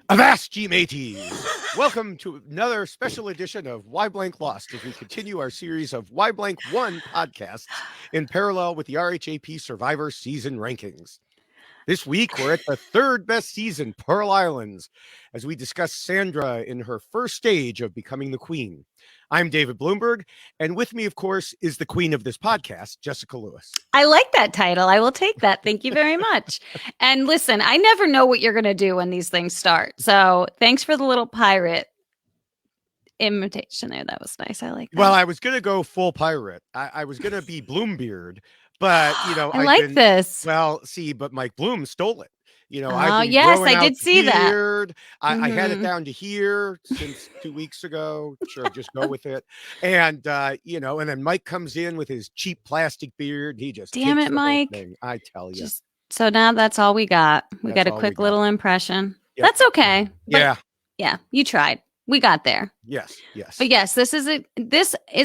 Avast, ye mateys! Welcome to another special edition of Why Blank Lost as we continue our series of Why Blank One podcasts in parallel with the RHAP Survivor Season rankings. This week, we're at the third best season, Pearl Islands, as we discuss Sandra in her first stage of becoming the queen. I'm David Bloomberg, and with me, of course, is the queen of this podcast, Jessica Lewis. I like that title. I will take that. Thank you very much. And listen, I never know what you're going to do when these things start. So thanks for the little pirate imitation there. That was nice. I like that. Well, I was going to go full pirate. I was going to be Bloombeard. But, I like this. Well, see, but Mike Bloom stole it. Yes, I did see that. I had it down to here since 2 weeks ago. Sure, just go with it. And, and then Mike comes in with his cheap plastic beard. He just damn it, Mike. I tell you. So now that's all we got. We got a quick little impression. Yep. That's okay. Yeah, you tried. We got there. Yes. But yes, this is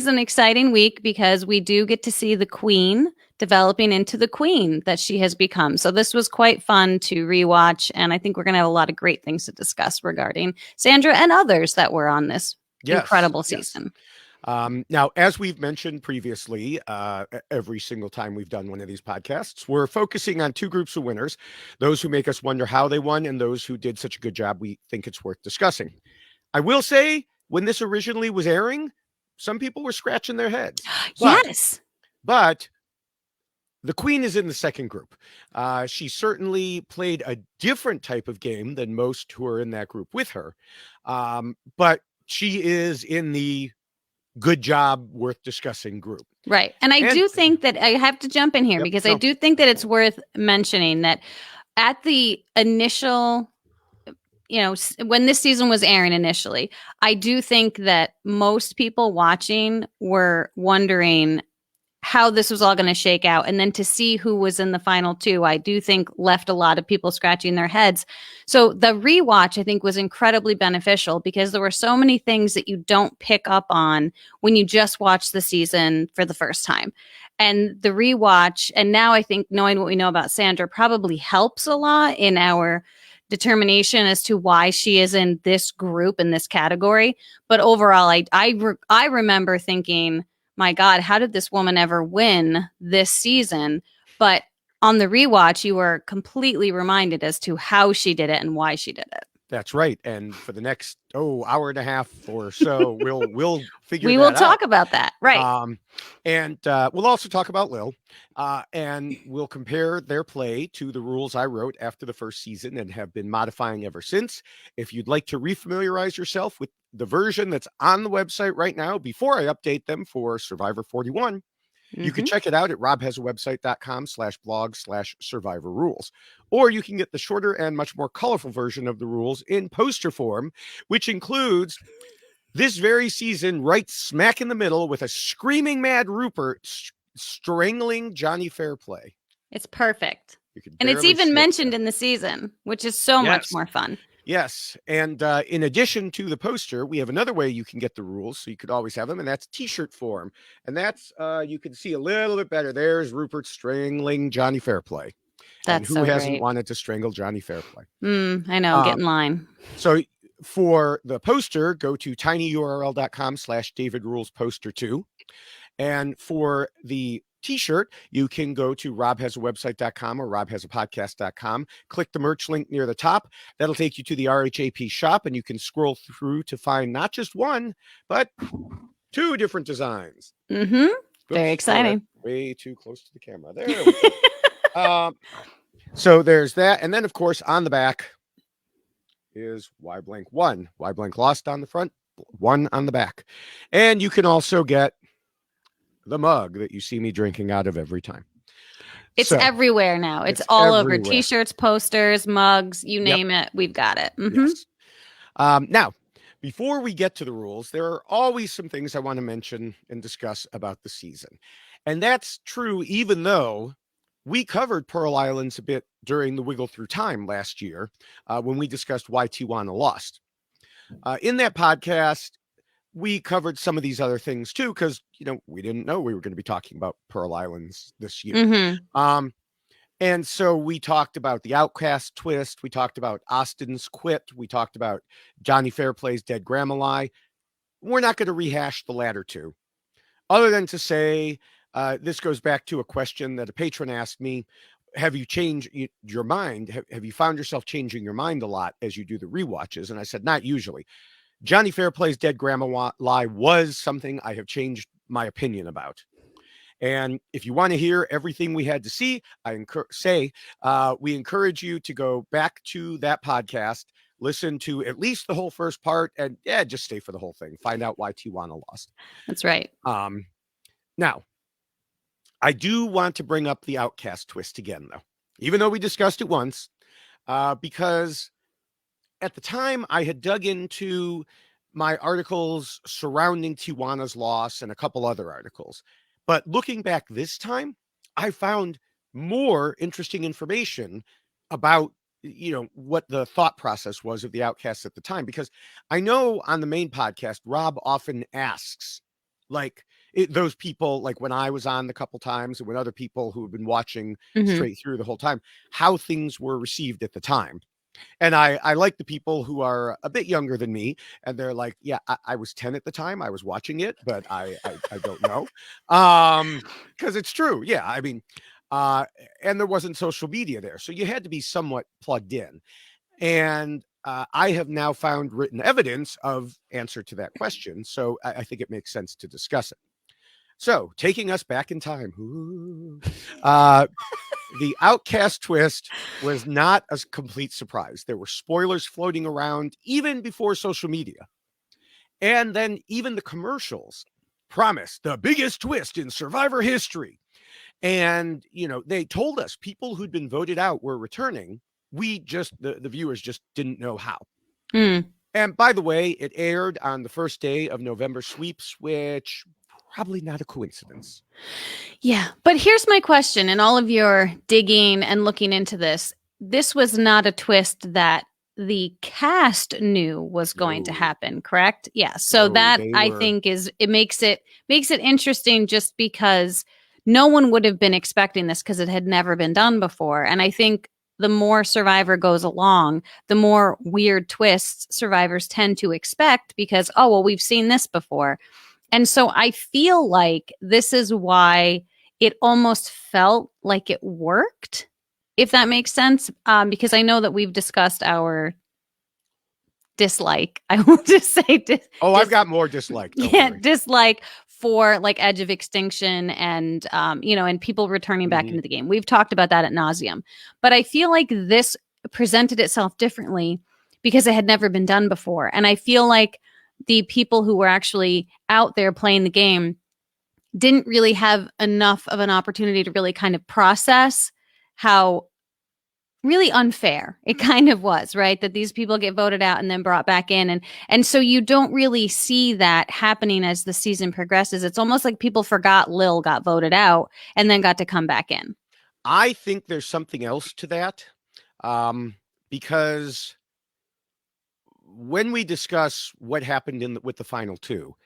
an exciting week because we do get to see the queen developing into the queen that she has become. So this was quite fun to rewatch, and I think we're going to have a lot of great things to discuss regarding Sandra and others that were on this incredible season. Now, as we've mentioned previously, every single time we've done one of these podcasts, we're focusing on two groups of winners, those who make us wonder how they won and those who did such a good job we think it's worth discussing. I will say, when this originally was airing, some people were scratching their heads. But the queen is in the second group. She certainly played a different type of game than most who are in that group with her. But she is in the good job, worth discussing group. Right. And I do think that I have to jump in here because I do think that it's worth mentioning that at the initial, when this season was airing initially, I do think that most people watching were wondering how this was all going to shake out. And then to see who was in the final two, I do think left a lot of people scratching their heads. So the rewatch, I think, was incredibly beneficial because there were so many things that you don't pick up on when you just watch the season for the first time. And the rewatch, and now I think knowing what we know about Sandra probably helps a lot in our determination as to why she is in this group, in this category. But overall, I remember thinking, my God, how did this woman ever win this season? But on the rewatch, you were completely reminded as to how she did it and why she did it. That's right. And for the next hour and a half or so, we'll figure we that will out. Talk about that. Right. And we'll also talk about Lill. And we'll compare their play to the rules I wrote after the first season and have been modifying ever since. If you'd like to refamiliarize yourself with the version that's on the website right now, before I update them for Survivor 41, you can check it out at robhasawebsite.com/blog/survivor rules. Or you can get the shorter and much more colorful version of the rules in poster form, which includes this very season right smack in the middle with a screaming mad Rupert strangling Johnny Fairplay. It's perfect. And it's even mentioned in the season, which is so much more fun. Yes. And in addition to the poster, we have another way you can get the rules. So you could always have them. And that's t-shirt form. And that's you can see a little bit better. There's Rupert strangling Johnny Fairplay. That's and who hasn't wanted to strangle Johnny Fairplay? I know. Get in line. So for the poster, go to tinyurl.com/DavidRulesPoster2. And for the t-shirt, you can go to robhasawebsite.com or robhasapodcast.com. Click the merch link near the top. That'll take you to the RHAP shop, and you can scroll through to find not just one, but two different designs. Very exciting. Way too close to the camera. There we go. So there's that. And then, of course, on the back is Why Blank One. Why Blank Lost on the front, one on the back. And you can also get the mug that you see me drinking out of every time. It's everywhere now. It's all everywhere. Over. T-shirts, posters, mugs, you name it. We've got it. Yes. Now, before we get to the rules, there are always some things I want to mention and discuss about the season. And that's true even though we covered Pearl Islands a bit during the Wiggle Through Time last year when we discussed why Tijuana lost. In that podcast, we covered some of these other things too, because, we didn't know we were going to be talking about Pearl Islands this year. And so we talked about the Outcast twist. We talked about Austin's quit. We talked about Johnny Fairplay's dead grandma lie. We're not going to rehash the latter two, other than to say this goes back to a question that a patron asked me. Have you changed your mind? Have you found yourself changing your mind a lot as you do the rewatches? And I said, not usually. Johnny Fairplay's dead grandma lie was something I have changed my opinion about. And if you want to hear everything we had to see, we encourage you to go back to that podcast, listen to at least the whole first part, and just stay for the whole thing. Find out why Tijuana lost. That's right. Now, I do want to bring up the Outcast twist again, though, even though we discussed it once, because at the time I had dug into my articles surrounding Tijuana's loss and a couple other articles. But looking back this time, I found more interesting information about, what the thought process was of the Outcasts at the time. Because I know on the main podcast, Rob often asks, those people, like when I was on the couple times and when other people who have been watching straight through the whole time, how things were received at the time. And I like the people who are a bit younger than me, and they're like, yeah, I was 10 at the time. I was watching it, but I don't know. Because it's true. Yeah. I mean, and there wasn't social media there. So you had to be somewhat plugged in. And I have now found written evidence of answer to that question. So I think it makes sense to discuss it. So taking us back in time, the Outcast twist was not a complete surprise. There were spoilers floating around even before social media. And then even the commercials promised the biggest twist in Survivor history. And, they told us people who'd been voted out were returning. The viewers just didn't know how. And by the way, it aired on the first day of November sweeps, which probably not a coincidence. Yeah. But here's my question. In all of your digging and looking into this, this was not a twist that the cast knew was going to happen, correct? Yeah. So I think it makes it interesting just because no one would have been expecting this because it had never been done before. And I think the more Survivor goes along, the more weird twists survivors tend to expect because, we've seen this before. And so I feel like this is why it almost felt like it worked, if that makes sense. Because I know that we've discussed our dislike. I will just say I've got more dislike. Dislike for like Edge of Extinction and, and people returning back into the game. We've talked about that ad nauseum. But I feel like this presented itself differently because it had never been done before. And I feel like the people who were actually out there playing the game didn't really have enough of an opportunity to really kind of process how really unfair it kind of was, right? That these people get voted out and then brought back in. And so you don't really see that happening as the season progresses. It's almost like people forgot Lill got voted out and then got to come back in. I think there's something else to that because when we discuss what happened with the final two,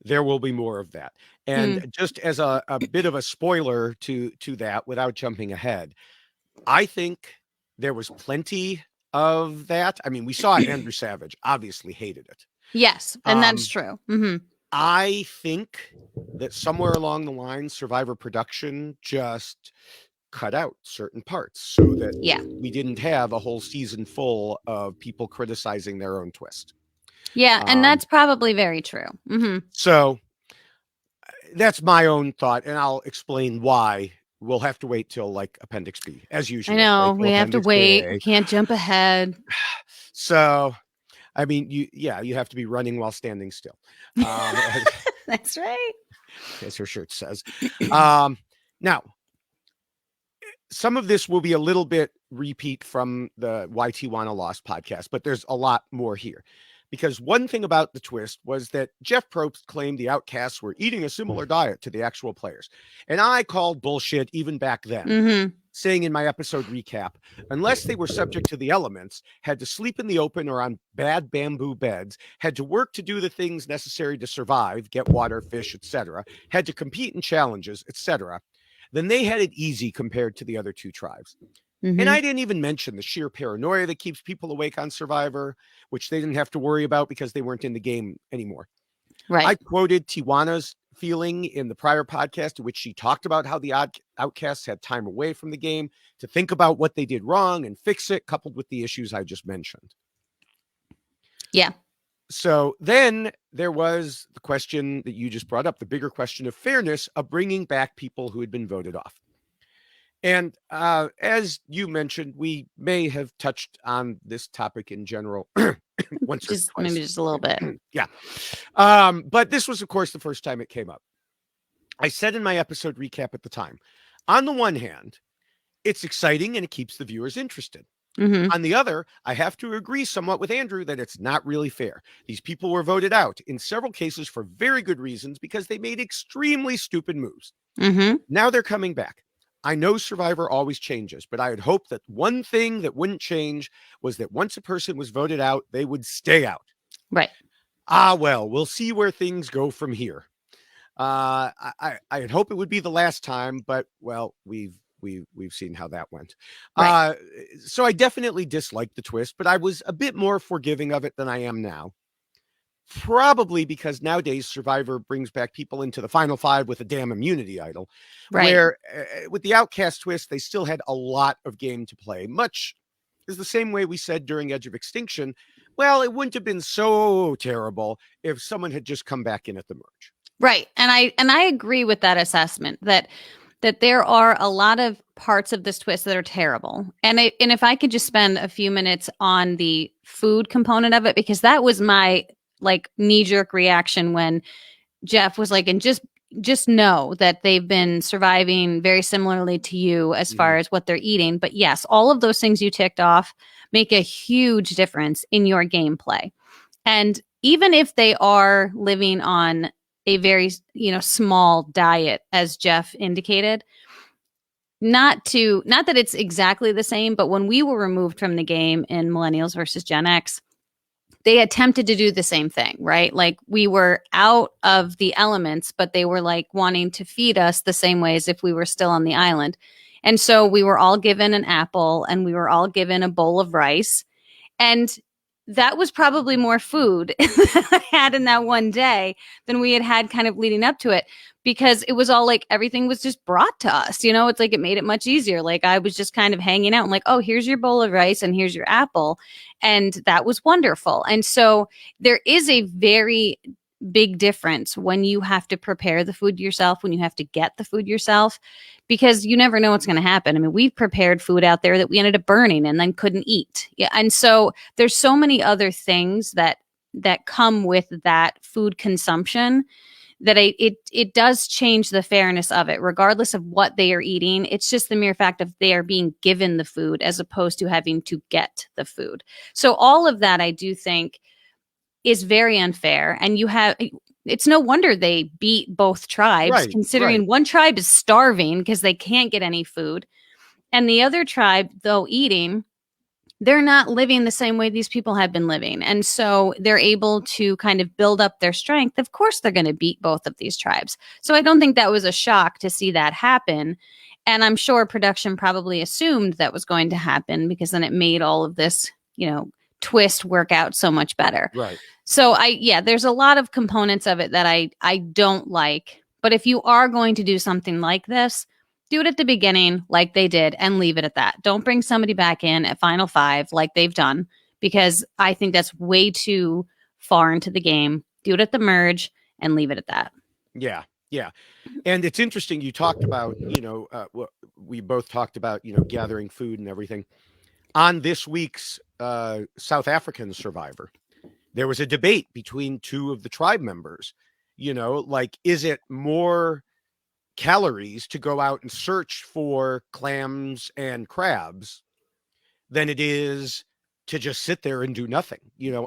there will be more of that. And just as a bit of a spoiler to that, without jumping ahead, I think there was plenty of that. I mean, we saw Andrew Savage obviously hated it. Yes, and that's true. I think that somewhere along the line, Survivor production just cut out certain parts so that we didn't have a whole season full of people criticizing their own twist. Yeah, and that's probably very true. So that's my own thought, and I'll explain why. We'll have to wait till like Appendix B, as usual. I know, we have to wait. We can't jump ahead. So, I mean, you have to be running while standing still. That's right. As her shirt says. Now, some of this will be a little bit repeat from the Why Tijuana Lost podcast, but there's a lot more here. Because one thing about the twist was that Jeff Probst claimed the Outcasts were eating a similar diet to the actual players. And I called bullshit even back then, saying in my episode recap, unless they were subject to the elements, had to sleep in the open or on bad bamboo beds, had to work to do the things necessary to survive, get water, fish, etc., had to compete in challenges, etc., then they had it easy compared to the other two tribes. And I didn't even mention the sheer paranoia that keeps people awake on Survivor, which they didn't have to worry about because they weren't in the game anymore. Right. I quoted Tijuana's feeling in the prior podcast, in which she talked about how the Outcasts had time away from the game to think about what they did wrong and fix it, coupled with the issues I just mentioned. Yeah. So then there was the question that you just brought up, the bigger question of fairness of bringing back people who had been voted off. And as you mentioned, we may have touched on this topic in general once or twice. Maybe just a little bit. Yeah. But this was, of course, the first time it came up. I said in my episode recap at the time, on the one hand, it's exciting and it keeps the viewers interested. On the other, I have to agree somewhat with Andrew that it's not really fair. These people were voted out in several cases for very good reasons because they made extremely stupid moves. Now they're coming back. I know Survivor always changes, but I had hoped that one thing that wouldn't change was that once a person was voted out, they would stay out. Right. Well, we'll see where things go from here. I had hoped it would be the last time, but well, we've seen how that went. Right. So I definitely disliked the twist, but I was a bit more forgiving of it than I am now. Probably because nowadays Survivor brings back people into the final five with a damn immunity idol. Right. Where with the Outcast twist, they still had a lot of game to play, much is the same way we said during Edge of Extinction. Well, it wouldn't have been so terrible if someone had just come back in at the merge. Right. And I agree with that assessment that there are a lot of parts of this twist that are terrible. And if I could just spend a few minutes on the food component of it, because that was my like knee-jerk reaction when Jeff was like, and just know that they've been surviving very similarly to you as far as what they're eating. But yes, all of those things you ticked off make a huge difference in your gameplay. And even if they are living on a very, small diet, as Jeff indicated, not that it's exactly the same, but when we were removed from the game in Millennials versus Gen X, they attempted to do the same thing, right? Like we were out of the elements, but they were like wanting to feed us the same way as if we were still on the island. And so we were all given an apple and we were all given a bowl of rice. And that was probably more food that I had in that one day than we had kind of leading up to it, because it was all like everything was just brought to us. It's like it made it much easier. Like I was just kind of hanging out and like, oh, here's your bowl of rice and here's your apple. And that was wonderful. And so there is a very big difference when you have to prepare the food yourself, when you have to get the food yourself, because you never know what's going to happen. I mean, we've prepared food out there that we ended up burning and then couldn't eat. Yeah. And so there's so many other things that come with that food consumption that it does change the fairness of it, regardless of what they are eating. It's just the mere fact of they are being given the food as opposed to having to get the food. So all of that, I do think, is very unfair. And it's no wonder they beat both tribes, considering one tribe is starving because they can't get any food. And the other tribe, though eating, they're not living the same way these people have been living. And so they're able to kind of build up their strength. Of course, they're going to beat both of these tribes. So I don't think that was a shock to see that happen. And I'm sure production probably assumed that was going to happen, because then it made all of this, twist work out so much better. Right. So there's a lot of components of it that I don't like. But if you are going to do something like this, do it at the beginning like they did and leave it at that. Don't bring somebody back in at Final Five like they've done, because I think that's way too far into the game. Do it at the merge and leave it at that. Yeah. Yeah. And it's interesting. You talked about, we both talked about, gathering food and everything. On this week's South African Survivor, there was a debate between two of the tribe members, is it more calories to go out and search for clams and crabs than it is to just sit there and do nothing?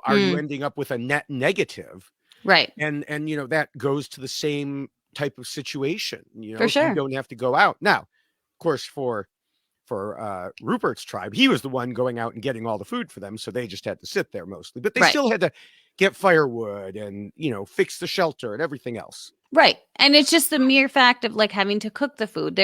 Are you ending up with a net negative? Right. And that goes to the same type of situation, for sure. You don't have to go out. Now, of course, for for Rupert's tribe, he was the one going out and getting all the food for them, so they just had to sit there mostly. But they Right. still had to get firewood and, fix the shelter and everything else. Right. And it's just the mere fact of like having to cook the food.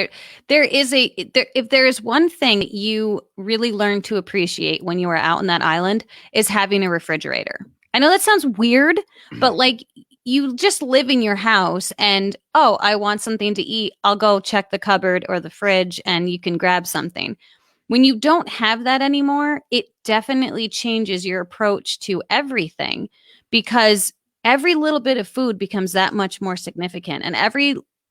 If there is one thing you really learn to appreciate when you are out on that island is having a refrigerator. I know that sounds weird, but like you just live in your house and, oh, I want something to eat. I'll go check the cupboard or the fridge and you can grab something. When you don't have that anymore, it definitely changes your approach to everything because every little bit of food becomes that much more significant and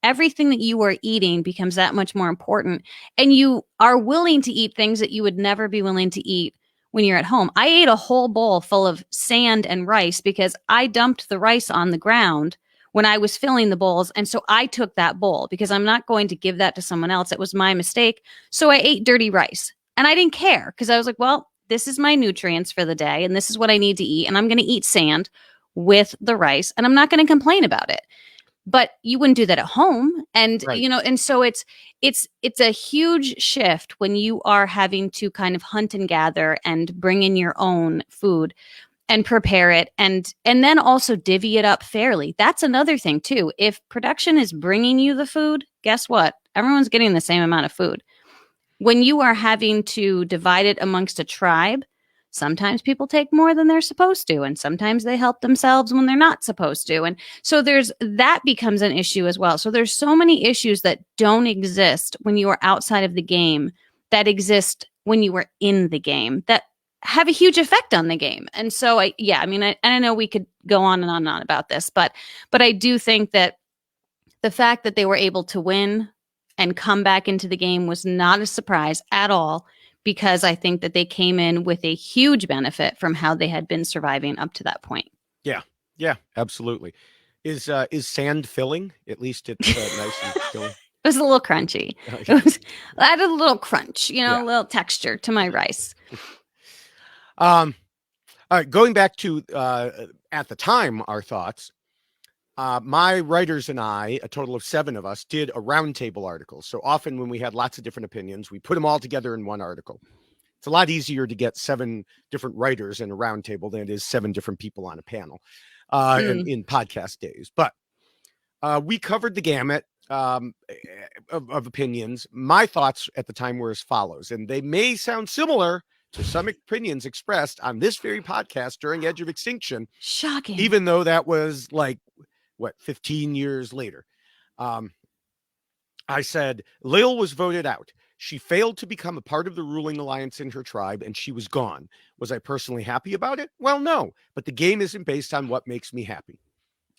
everything that you are eating becomes that much more important and you are willing to eat things that you would never be willing to eat when you're at home. I ate a whole bowl full of sand and rice because I dumped the rice on the ground when I was filling the bowls, and so I took that bowl because I'm not going to give that to someone else. It was my mistake. So I ate dirty rice and I didn't care because I was like, well, this is my nutrients for the day and this is what I need to eat and I'm going to eat sand with the rice and I'm not going to complain about it. But you wouldn't do that at home. And, Right. and so it's a huge shift when you are having to kind of hunt and gather and bring in your own food and prepare it and then also divvy it up fairly. That's another thing too. If production is bringing you the food, guess what? Everyone's getting the same amount of food. When you are having to divide it amongst a tribe, sometimes people take more than they're supposed to, and sometimes they help themselves when they're not supposed to. And so that becomes an issue as well. So there's so many issues that don't exist when you are outside of the game that exist when you were in the game that have a huge effect on the game. And so I know we could go on and on about this, but I do think that the fact that they were able to win and come back into the game was not a surprise at all, because I think that they came in with a huge benefit from how they had been surviving up to that point. Yeah, absolutely. Is sand filling? At least it's nice and filling. It was a little crunchy. It added a little crunch, a little texture to my rice. All right, going back to at the time, our thoughts. My writers and I, a total of 7 of us, did a roundtable article. So often when we had lots of different opinions, we put them all together in one article. It's a lot easier to get 7 different writers in a roundtable than it is 7 different people on a panel in podcast days. But we covered the gamut of opinions. My thoughts at the time were as follows, and they may sound similar to some opinions expressed on this very podcast during Edge of Extinction. Shocking. Even though that was 15 years later. I said, Lill was voted out. She failed to become a part of the ruling alliance in her tribe, and she was gone. Was I personally happy about it? Well, no, but the game isn't based on what makes me happy.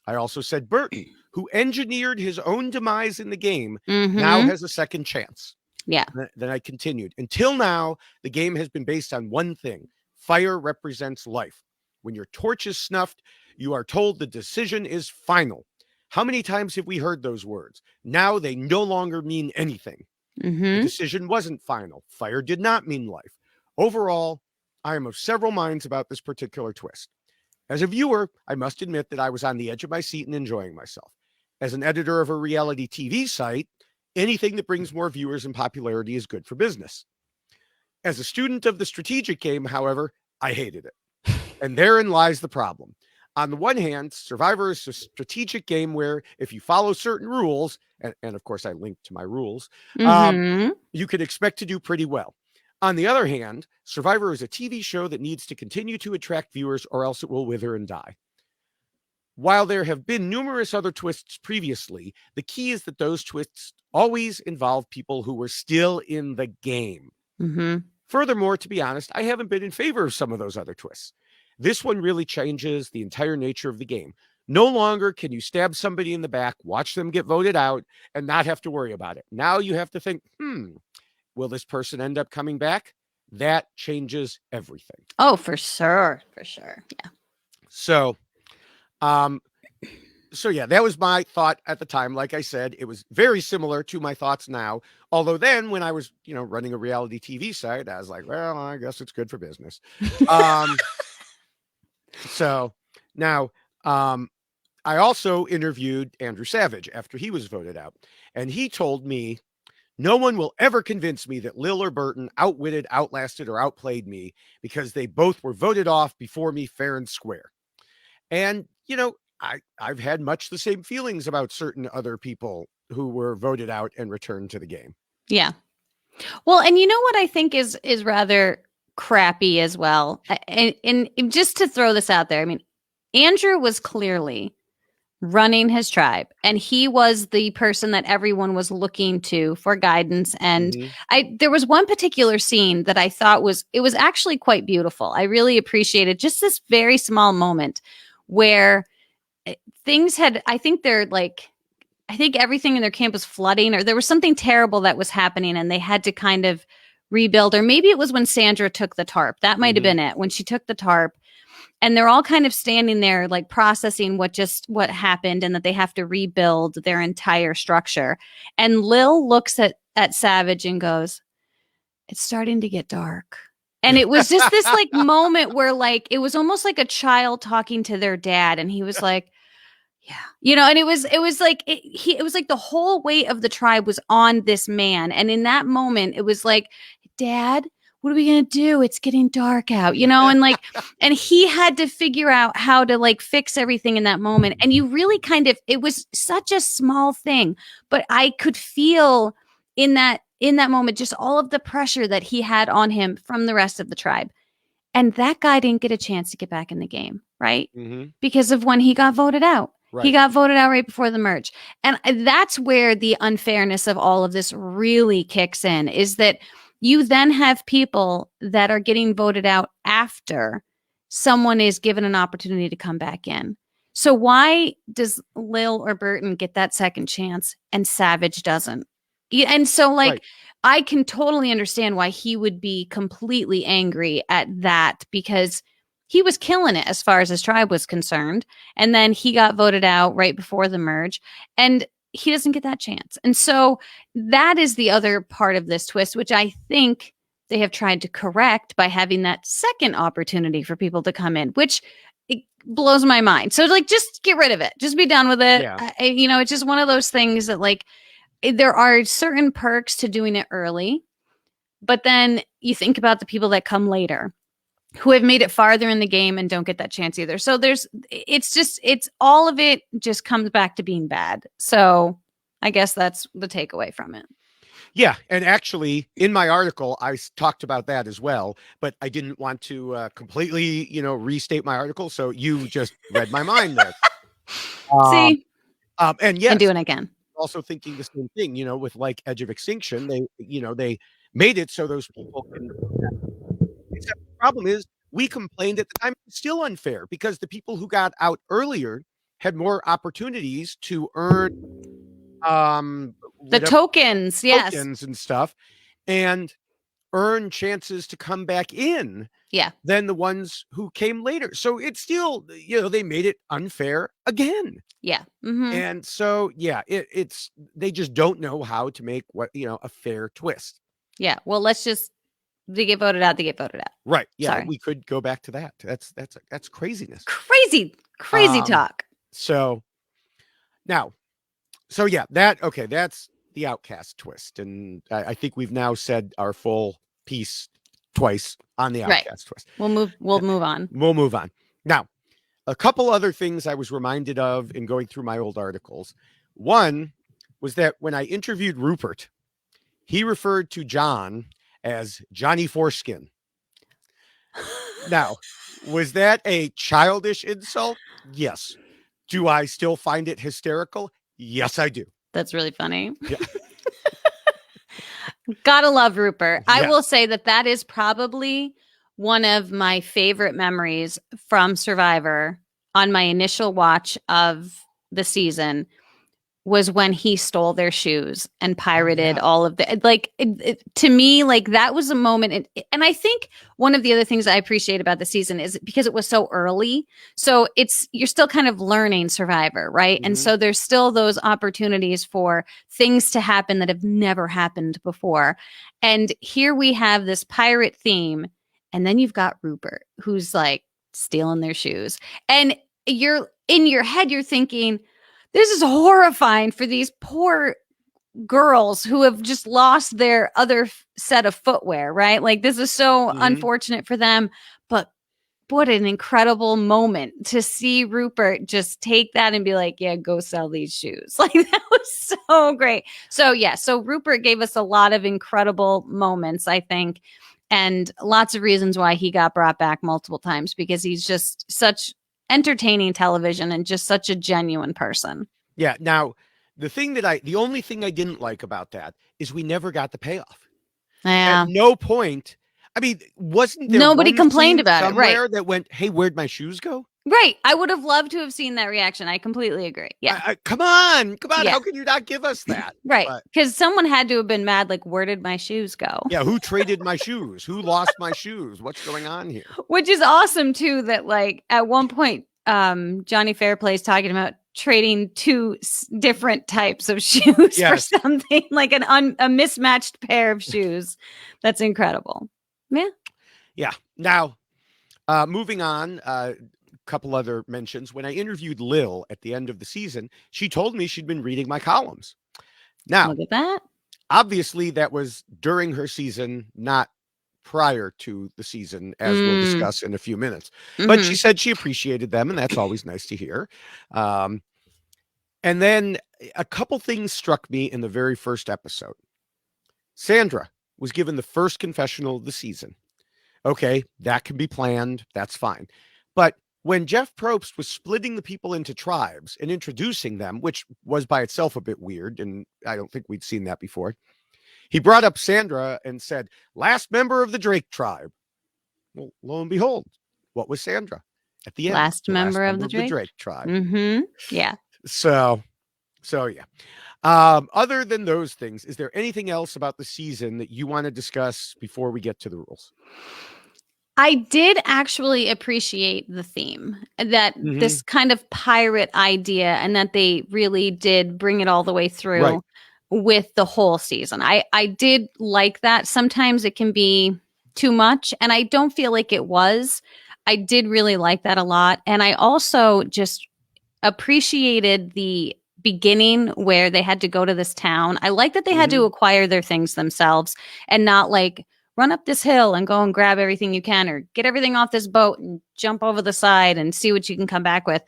I also said Burton, who engineered his own demise in the game, now has a second chance. Yeah. Then I continued. Until now, the game has been based on one thing. Fire represents life. When your torch is snuffed, you are told the decision is final. How many times have we heard those words? Now they no longer mean anything. The decision wasn't final. Fire did not mean life. Overall, I am of several minds about this particular twist. As a viewer, I must admit that I was on the edge of my seat and enjoying myself. As an editor of a reality TV site, anything that brings more viewers and popularity is good for business. As a student of the strategic game, however, I hated it. And therein lies the problem. On the one hand, Survivor is a strategic game where if you follow certain rules, and of course I linked to my rules, you can expect to do pretty well. On the other hand, Survivor is a TV show that needs to continue to attract viewers or else it will wither and die. While there have been numerous other twists previously, the key is that those twists always involve people who were still in the game. Furthermore, to be honest, I haven't been in favor of some of those other twists. This one really changes the entire nature of the game. No longer can you stab somebody in the back, watch them get voted out, and not have to worry about it. Now you have to think, will this person end up coming back? That changes everything. Oh, for sure. For sure. Yeah. So yeah, that was my thought at the time. Like I said, it was very similar to my thoughts now. Although then when I was, running a reality TV site, I was like, well, I guess it's good for business. So now, I also interviewed Andrew Savage after he was voted out, and he told me No one will ever convince me that Lill or Burton outwitted, outlasted, or outplayed me because they both were voted off before me fair and square. And, I've had much the same feelings about certain other people who were voted out and returned to the game. Yeah. Well, and you know what I think is rather crappy as well. And just to throw this out there, I mean, Andrew was clearly running his tribe, and he was the person that everyone was looking to for guidance. And there was one particular scene that I thought was actually quite beautiful. I really appreciated just this very small moment where things had, I think everything in their camp was flooding, or there was something terrible that was happening, and they had to kind of rebuild. Or maybe it was when Sandra took the tarp. That might have been it, when she took the tarp. And they're all kind of standing there, like processing what happened, and that they have to rebuild their entire structure. And Lill looks at Savage and goes, "It's starting to get dark." And it was just this like moment where like it was almost like a child talking to their dad, and he was like, "Yeah," and it was like it was like the whole weight of the tribe was on this man. And in that moment, it was like, "Dad, what are we going to do? It's getting dark out," and like, and he had to figure out how to like fix everything in that moment. And you really it was such a small thing, but I could feel in that moment, just all of the pressure that he had on him from the rest of the tribe. And that guy didn't get a chance to get back in the game, right? Because of when he got voted out. Right. He got voted out right before the merge. And that's where the unfairness of all of this really kicks in, is that you then have people that are getting voted out after someone is given an opportunity to come back in. So why does Lill or Burton get that second chance and Savage doesn't? And so like, right. I can totally understand why he would be completely angry at that, because he was killing it as far as his tribe was concerned. And then he got voted out right before the merge, and he doesn't get that chance. And so that is the other part of this twist, which I think they have tried to correct by having that second opportunity for people to come in, which it blows my mind. So like, just get rid of it. Just be done with it. Yeah. It's just one of those things that like, there are certain perks to doing it early, but then you think about the people that come later who have made it farther in the game and don't get that chance either. So it's all of it just comes back to being bad. So I guess that's the takeaway from it. Yeah. And actually in my article, I talked about that as well, but I didn't want to completely, restate my article. So you just read my mind there. See? And yes, and doing it again. Also thinking the same thing, with like Edge of Extinction, they made it so those people can. Except the problem is, we complained at the time it's still unfair because the people who got out earlier had more opportunities to earn the tokens, tokens and stuff, and earn chances to come back in. Yeah. Than the ones who came later. So it's still, they made it unfair again. Yeah. And so, yeah, it's they just don't know how to make a fair twist. Yeah. Well, they get voted out. They get voted out. Right. Yeah. Sorry. We could go back to that. That's craziness. Crazy talk. So now, yeah, that's the Outcast twist. And I think we've now said our full piece twice on the Outcast twist. We'll move on. We'll move on. Now, a couple other things I was reminded of in going through my old articles. One was that when I interviewed Rupert, he referred to John as Johnny Foreskin. Now, was that a childish insult? Yes. Do I still find it hysterical? Yes, I do. That's really funny. Yeah. Gotta love Rupert. Yes. I will say that is probably one of my favorite memories from Survivor on my initial watch of the season was when he stole their shoes and pirated all of the, like, to me, like that was a moment. And I think one of the other things I appreciate about the season is because it was so early. So you're still kind of learning Survivor, right? Mm-hmm. And so there's still those opportunities for things to happen that have never happened before. And here we have this pirate theme. And then you've got Rupert, who's like stealing their shoes. And you're in your head, you're thinking, this is horrifying for these poor girls who have just lost their other set of footwear, right? Like, this is so unfortunate for them, but what an incredible moment to see Rupert just take that and be like, yeah, go sell these shoes. Like, that was so great. So yeah, so Rupert gave us a lot of incredible moments, I think, and lots of reasons why he got brought back multiple times, because he's just such entertaining television and just such a genuine person. Yeah. Now, the only thing I didn't like about that is we never got the payoff. Yeah. At no point. I mean, wasn't there nobody one complained scene about it, right? somewhere that went, "Hey, where'd my shoes go?" Right. I would have loved to have seen that reaction. I completely agree. Yeah. Come on. Yeah. How can you not give us that? Right. Because someone had to have been mad, like, where did my shoes go? Yeah. Who traded my shoes? Who lost my shoes? What's going on here? Which is awesome too, that like at one point, Johnny Fairplay is talking about trading two different types of shoes for something like a mismatched pair of shoes. That's incredible. Yeah. Yeah. Now, moving on, a couple other mentions. When I interviewed Lill at the end of the season, she told me she'd been reading my columns. Now, look at that. Obviously, that was during her season, not prior to the season, as we'll discuss in a few minutes. But she said she appreciated them, and that's always nice to hear. And then a couple things struck me in the very first episode. Sandra was given the first confessional of the season. Okay, that can be planned. That's fine. But when Jeff Probst was splitting the people into tribes and introducing them, which was by itself a bit weird, and I don't think we'd seen that before, he brought up Sandra and said, last member of the Drake tribe. Well, lo and behold, what was Sandra at the end? Last member of the Drake tribe. Yeah. So yeah. Other than those things, is there anything else about the season that you want to discuss before we get to the rules? I did actually appreciate the theme, that this kind of pirate idea, and that they really did bring it all the way through with the whole season. I did like that. Sometimes it can be too much, and I don't feel like it was. I did really like that a lot. And I also just appreciated the beginning where they had to go to this town. I like that they had to acquire their things themselves and not like run up this hill and go and grab everything you can, or get everything off this boat and jump over the side and see what you can come back with,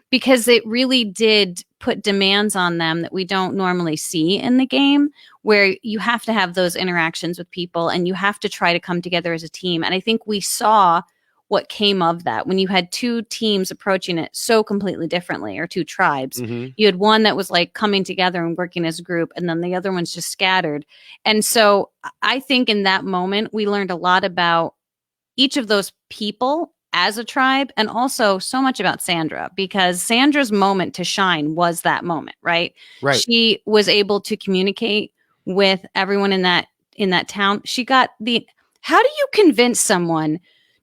because it really did put demands on them that we don't normally see in the game, where you have to have those interactions with people and you have to try to come together as a team. And I think we saw what came of that when you had two teams approaching it so completely differently, or two tribes. You had one that was like coming together and working as a group, and then the other one's just scattered. And so I think in that moment, we learned a lot about each of those people as a tribe, and also so much about Sandra, because Sandra's moment to shine was that moment, right? She was able to communicate with everyone in that town. She got how do you convince someone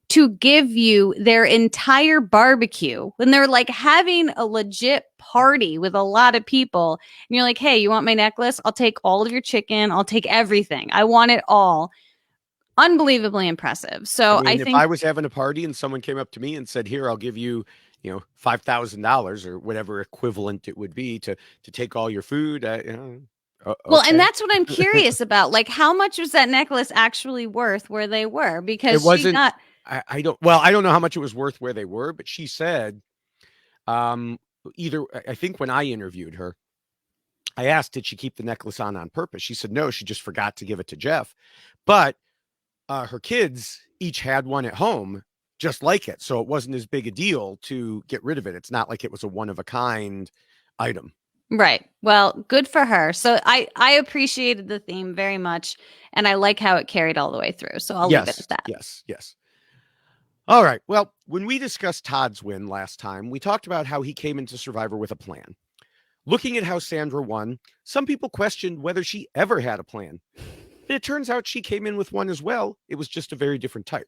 to give you their entire barbecue when they're like having a legit party with a lot of people, and you're like, hey, you want my necklace? I'll take all of your chicken. I'll take everything. I want it all. Unbelievably impressive. So I think if I was having a party and someone came up to me and said, here, I'll give you, $5,000 or whatever equivalent it would be to take all your food. Okay. Well, and that's what I'm curious about. Like, how much was that necklace actually worth where they were? Because it wasn't, I don't know how much it was worth where they were, but she said, I think when I interviewed her, I asked, did she keep the necklace on purpose? She said, no, she just forgot to give it to Jeff. But her kids each had one at home just like it. So it wasn't as big a deal to get rid of it. It's not like it was a one of a kind item. Right. Well, good for her. So I appreciated the theme very much, and I like how it carried all the way through. So I'll leave it at that. Yes. All right. Well, when we discussed Todd's win last time, we talked about how he came into Survivor with a plan. Looking at how Sandra won, some people questioned whether she ever had a plan. But it turns out she came in with one as well. It was just a very different type.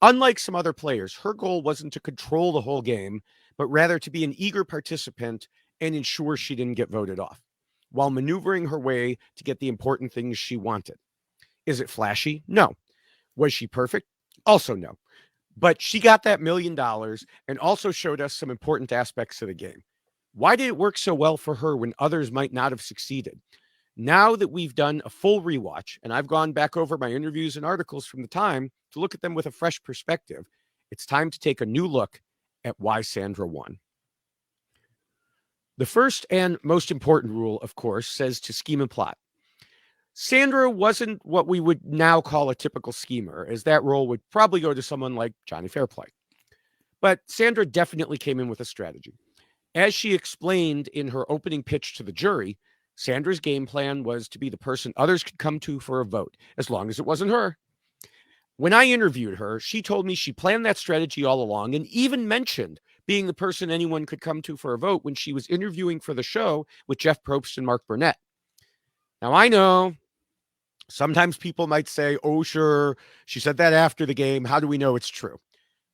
Unlike some other players, her goal wasn't to control the whole game, but rather to be an eager participant and ensure she didn't get voted off, while maneuvering her way to get the important things she wanted. Is it flashy? No. Was she perfect? Also no. But she got that $1 million and also showed us some important aspects of the game. Why did it work so well for her when others might not have succeeded? Now that we've done a full rewatch and I've gone back over my interviews and articles from the time to look at them with a fresh perspective, it's time to take a new look at why Sandra won. The first and most important rule, of course, says to scheme and plot. Sandra wasn't what we would now call a typical schemer, as that role would probably go to someone like Johnny Fairplay. But Sandra definitely came in with a strategy. As she explained in her opening pitch to the jury, Sandra's game plan was to be the person others could come to for a vote, as long as it wasn't her. When I interviewed her, she told me she planned that strategy all along and even mentioned being the person anyone could come to for a vote when she was interviewing for the show with Jeff Probst and Mark Burnett. Now, I know sometimes people might say, oh, sure, she said that after the game. How do we know it's true?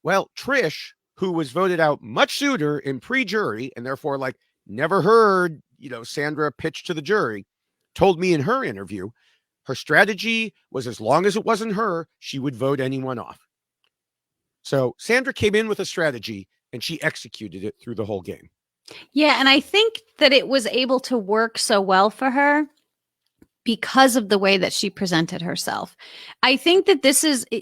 Well, Trish, who was voted out much sooner in pre-jury and therefore never heard, Sandra pitch to the jury, told me in her interview, her strategy was as long as it wasn't her, she would vote anyone off. So Sandra came in with a strategy and she executed it through the whole game. Yeah, and I think that it was able to work so well for her because of the way that she presented herself. I think that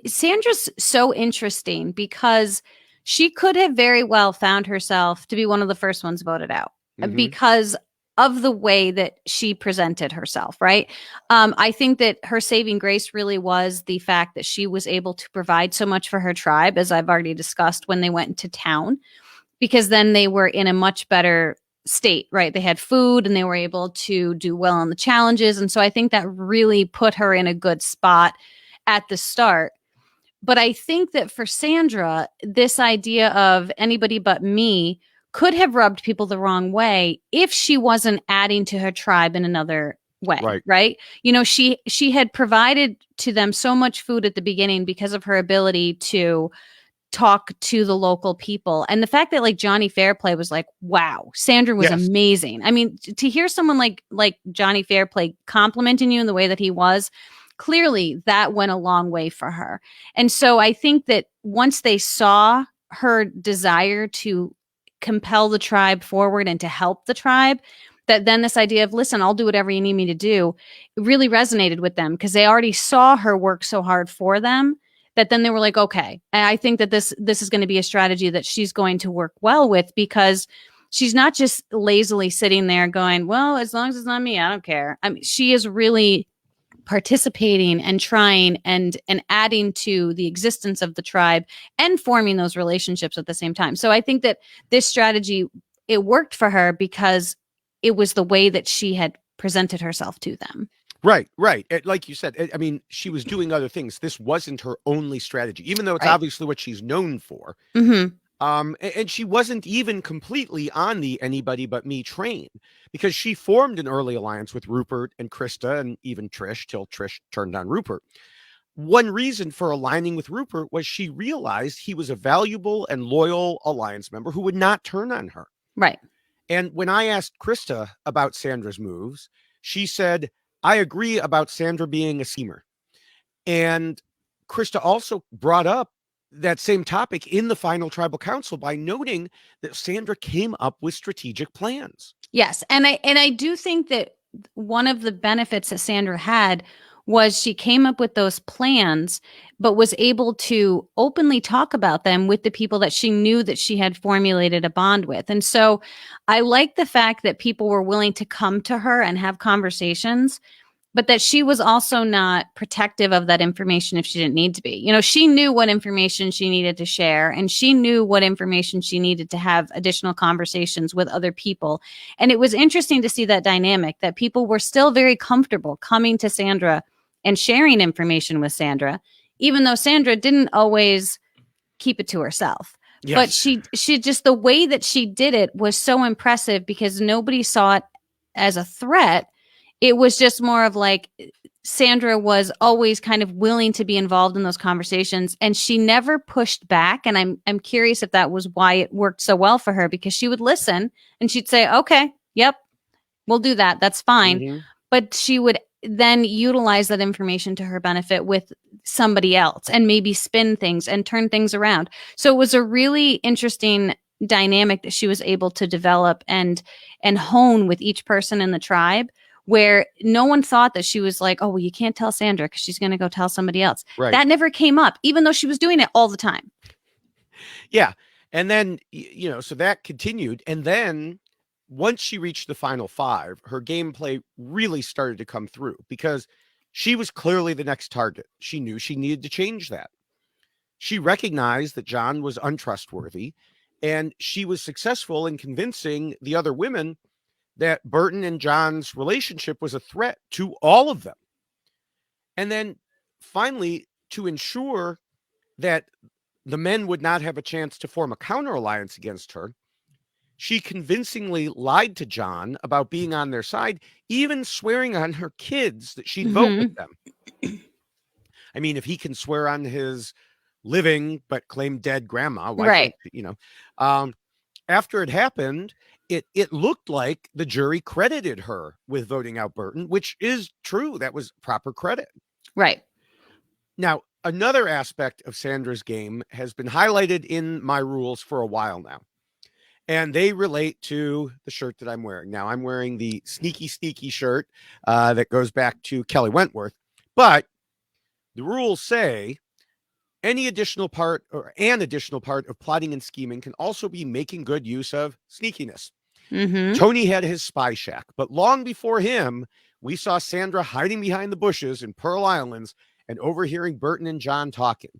Sandra's so interesting because she could have very well found herself to be one of the first ones voted out because of the way that she presented herself, right? I think that her saving grace really was the fact that she was able to provide so much for her tribe, as I've already discussed, when they went into town, because then they were in a much better state, right? They had food and they were able to do well on the challenges. And so I think that really put her in a good spot at the start. But I think that for Sandra, this idea of anybody but me could have rubbed people the wrong way if she wasn't adding to her tribe in another way, right? She had provided to them so much food at the beginning because of her ability to talk to the local people. And the fact that Johnny Fairplay was wow, Sandra was amazing. I mean, to hear someone like Johnny Fairplay complimenting you in the way that he was, clearly that went a long way for her. And so I think that once they saw her desire to compel the tribe forward and to help the tribe, that then this idea of, listen, I'll do whatever you need me to do, really resonated with them because they already saw her work so hard for them that then they were like, okay. And I think that this is going to be a strategy that she's going to work well with because she's not just lazily sitting there going, well, as long as it's not me, I don't care. I mean, she is really participating and trying and adding to the existence of the tribe and forming those relationships at the same time. So I think that this strategy, it worked for her because it was the way that she had presented herself to them. Right. Like you said, I mean, she was doing other things. This wasn't her only strategy, even though it's obviously what she's known for. And she wasn't even completely on the anybody but me train because she formed an early alliance with Rupert and Krista and even Trish till Trish turned on Rupert. One reason for aligning with Rupert was she realized he was a valuable and loyal alliance member who would not turn on her. Right. And when I asked Krista about Sandra's moves, she said, I agree about Sandra being a schemer. And Krista also brought up that same topic in the final tribal council by noting that Sandra came up with strategic plans. Yes. And I do think that one of the benefits that Sandra had was she came up with those plans, but was able to openly talk about them with the people that she knew that she had formulated a bond with. And so I like the fact that people were willing to come to her and have conversations, but that she was also not protective of that information if she didn't need to be. She knew what information she needed to share, and she knew what information she needed to have additional conversations with other people. And it was interesting to see that dynamic, that people were still very comfortable coming to Sandra and sharing information with Sandra, even though Sandra didn't always keep it to herself. Yes. But she just, the way that she did it was so impressive because nobody saw it as a threat. It was just more of Sandra was always kind of willing to be involved in those conversations, and she never pushed back. And I'm curious if that was why it worked so well for her, because she would listen and she'd say, okay, yep, we'll do that. That's fine. But she would then utilize that information to her benefit with somebody else and maybe spin things and turn things around. So it was a really interesting dynamic that she was able to develop and hone with each person in the tribe, where no one thought that she was like, oh, well, you can't tell Sandra because she's going to go tell somebody else. Right. That never came up, even though she was doing it all the time. Yeah. And then, so that continued. And then once she reached the final 5, her gameplay really started to come through because she was clearly the next target. She knew she needed to change that. She recognized that John was untrustworthy, and she was successful in convincing the other women that Burton and John's relationship was a threat to all of them. And then finally, to ensure that the men would not have a chance to form a counter alliance against her, she convincingly lied to John about being on their side, even swearing on her kids that she'd vote with them. I mean, if he can swear on his living but claim dead grandma, why right? After it happened, it looked like the jury credited her with voting out Burton, which is true. That was proper credit. Right. Now, another aspect of Sandra's game has been highlighted in my rules for a while now, and they relate to the shirt that I'm wearing. Now, I'm wearing the sneaky shirt that goes back to Kelly Wentworth, but the rules say an additional part of plotting and scheming can also be making good use of sneakiness. Tony had his spy shack, but long before him, we saw Sandra hiding behind the bushes in Pearl Islands and overhearing Burton and John talking.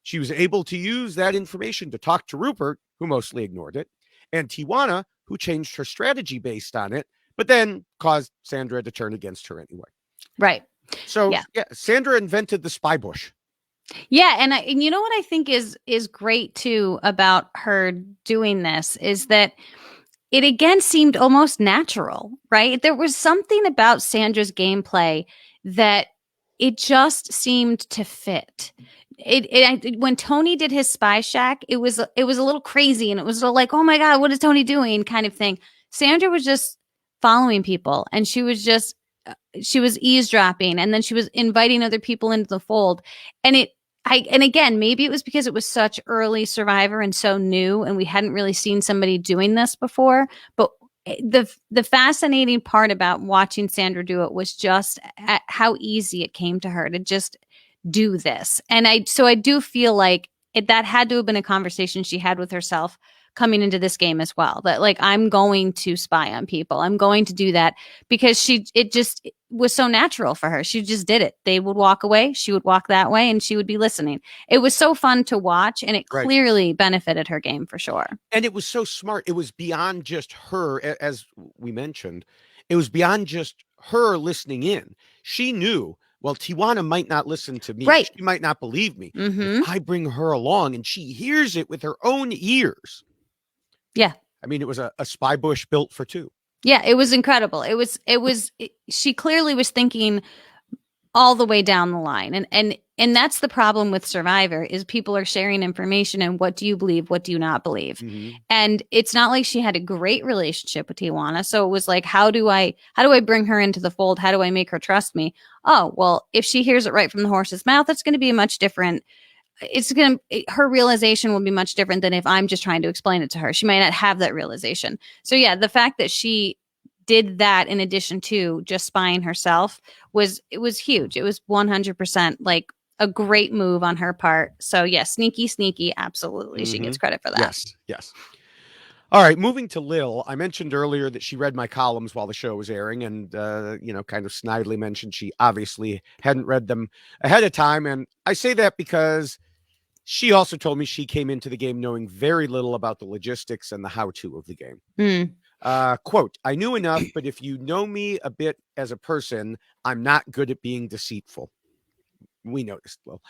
She was able to use that information to talk to Rupert, who mostly ignored it, and Tijuana, who changed her strategy based on it, but then caused Sandra to turn against her anyway. Right. So, yeah, Sandra invented the spy bush. Yeah, and you know what I think is great too about her doing this is that it again seemed almost natural, right? There was something about Sandra's gameplay that it just seemed to fit. When Tony did his spy shack, it was a little crazy, and it was like, oh my God, what is Tony doing? Kind of thing. Sandra was just following people, and she was eavesdropping, and then she was inviting other people into the fold. And again, maybe it was because it was such early Survivor and so new, and we hadn't really seen somebody doing this before. But the fascinating part about watching Sandra do it was just how easy it came to her to just do this. And I do feel like that had to have been a conversation she had with herself coming into this game as well, that like, I'm going to spy on people. I'm going to do that because it just was so natural for her. She just did it. They would walk away. She would walk that way, and she would be listening. It was so fun to watch, and it clearly benefited her game for sure. And it was so smart. It was beyond just her, as we mentioned, it was beyond just her listening in. She knew, well, Tijuana might not listen to me. Right. She might not believe me. If I bring her along and she hears it with her own ears. Yeah. I mean, it was a spy bush built for two. Yeah, it was incredible. She clearly was thinking all the way down the line. And that's the problem with Survivor is people are sharing information, and what do you believe? What do you not believe? And it's not like she had a great relationship with Tijuana. So it was like, how do I bring her into the fold? How do I make her trust me? Oh, well, if she hears it right from the horse's mouth, it's going to be a much different. Her realization will be much different than if I'm just trying to explain it to her. She might not have that realization. So yeah, the fact that she did that in addition to just spying herself was huge. It was 100% like a great move on her part. So yeah, sneaky, absolutely. She gets credit for that. Yes. All right, moving to Lill. I mentioned earlier that she read my columns while the show was airing, and kind of snidely mentioned she obviously hadn't read them ahead of time. And I say that because she also told me she came into the game knowing very little about the logistics and the how-to of the game. Quote, I knew enough, but if you know me a bit as a person, I'm not good at being deceitful. We noticed, Lill.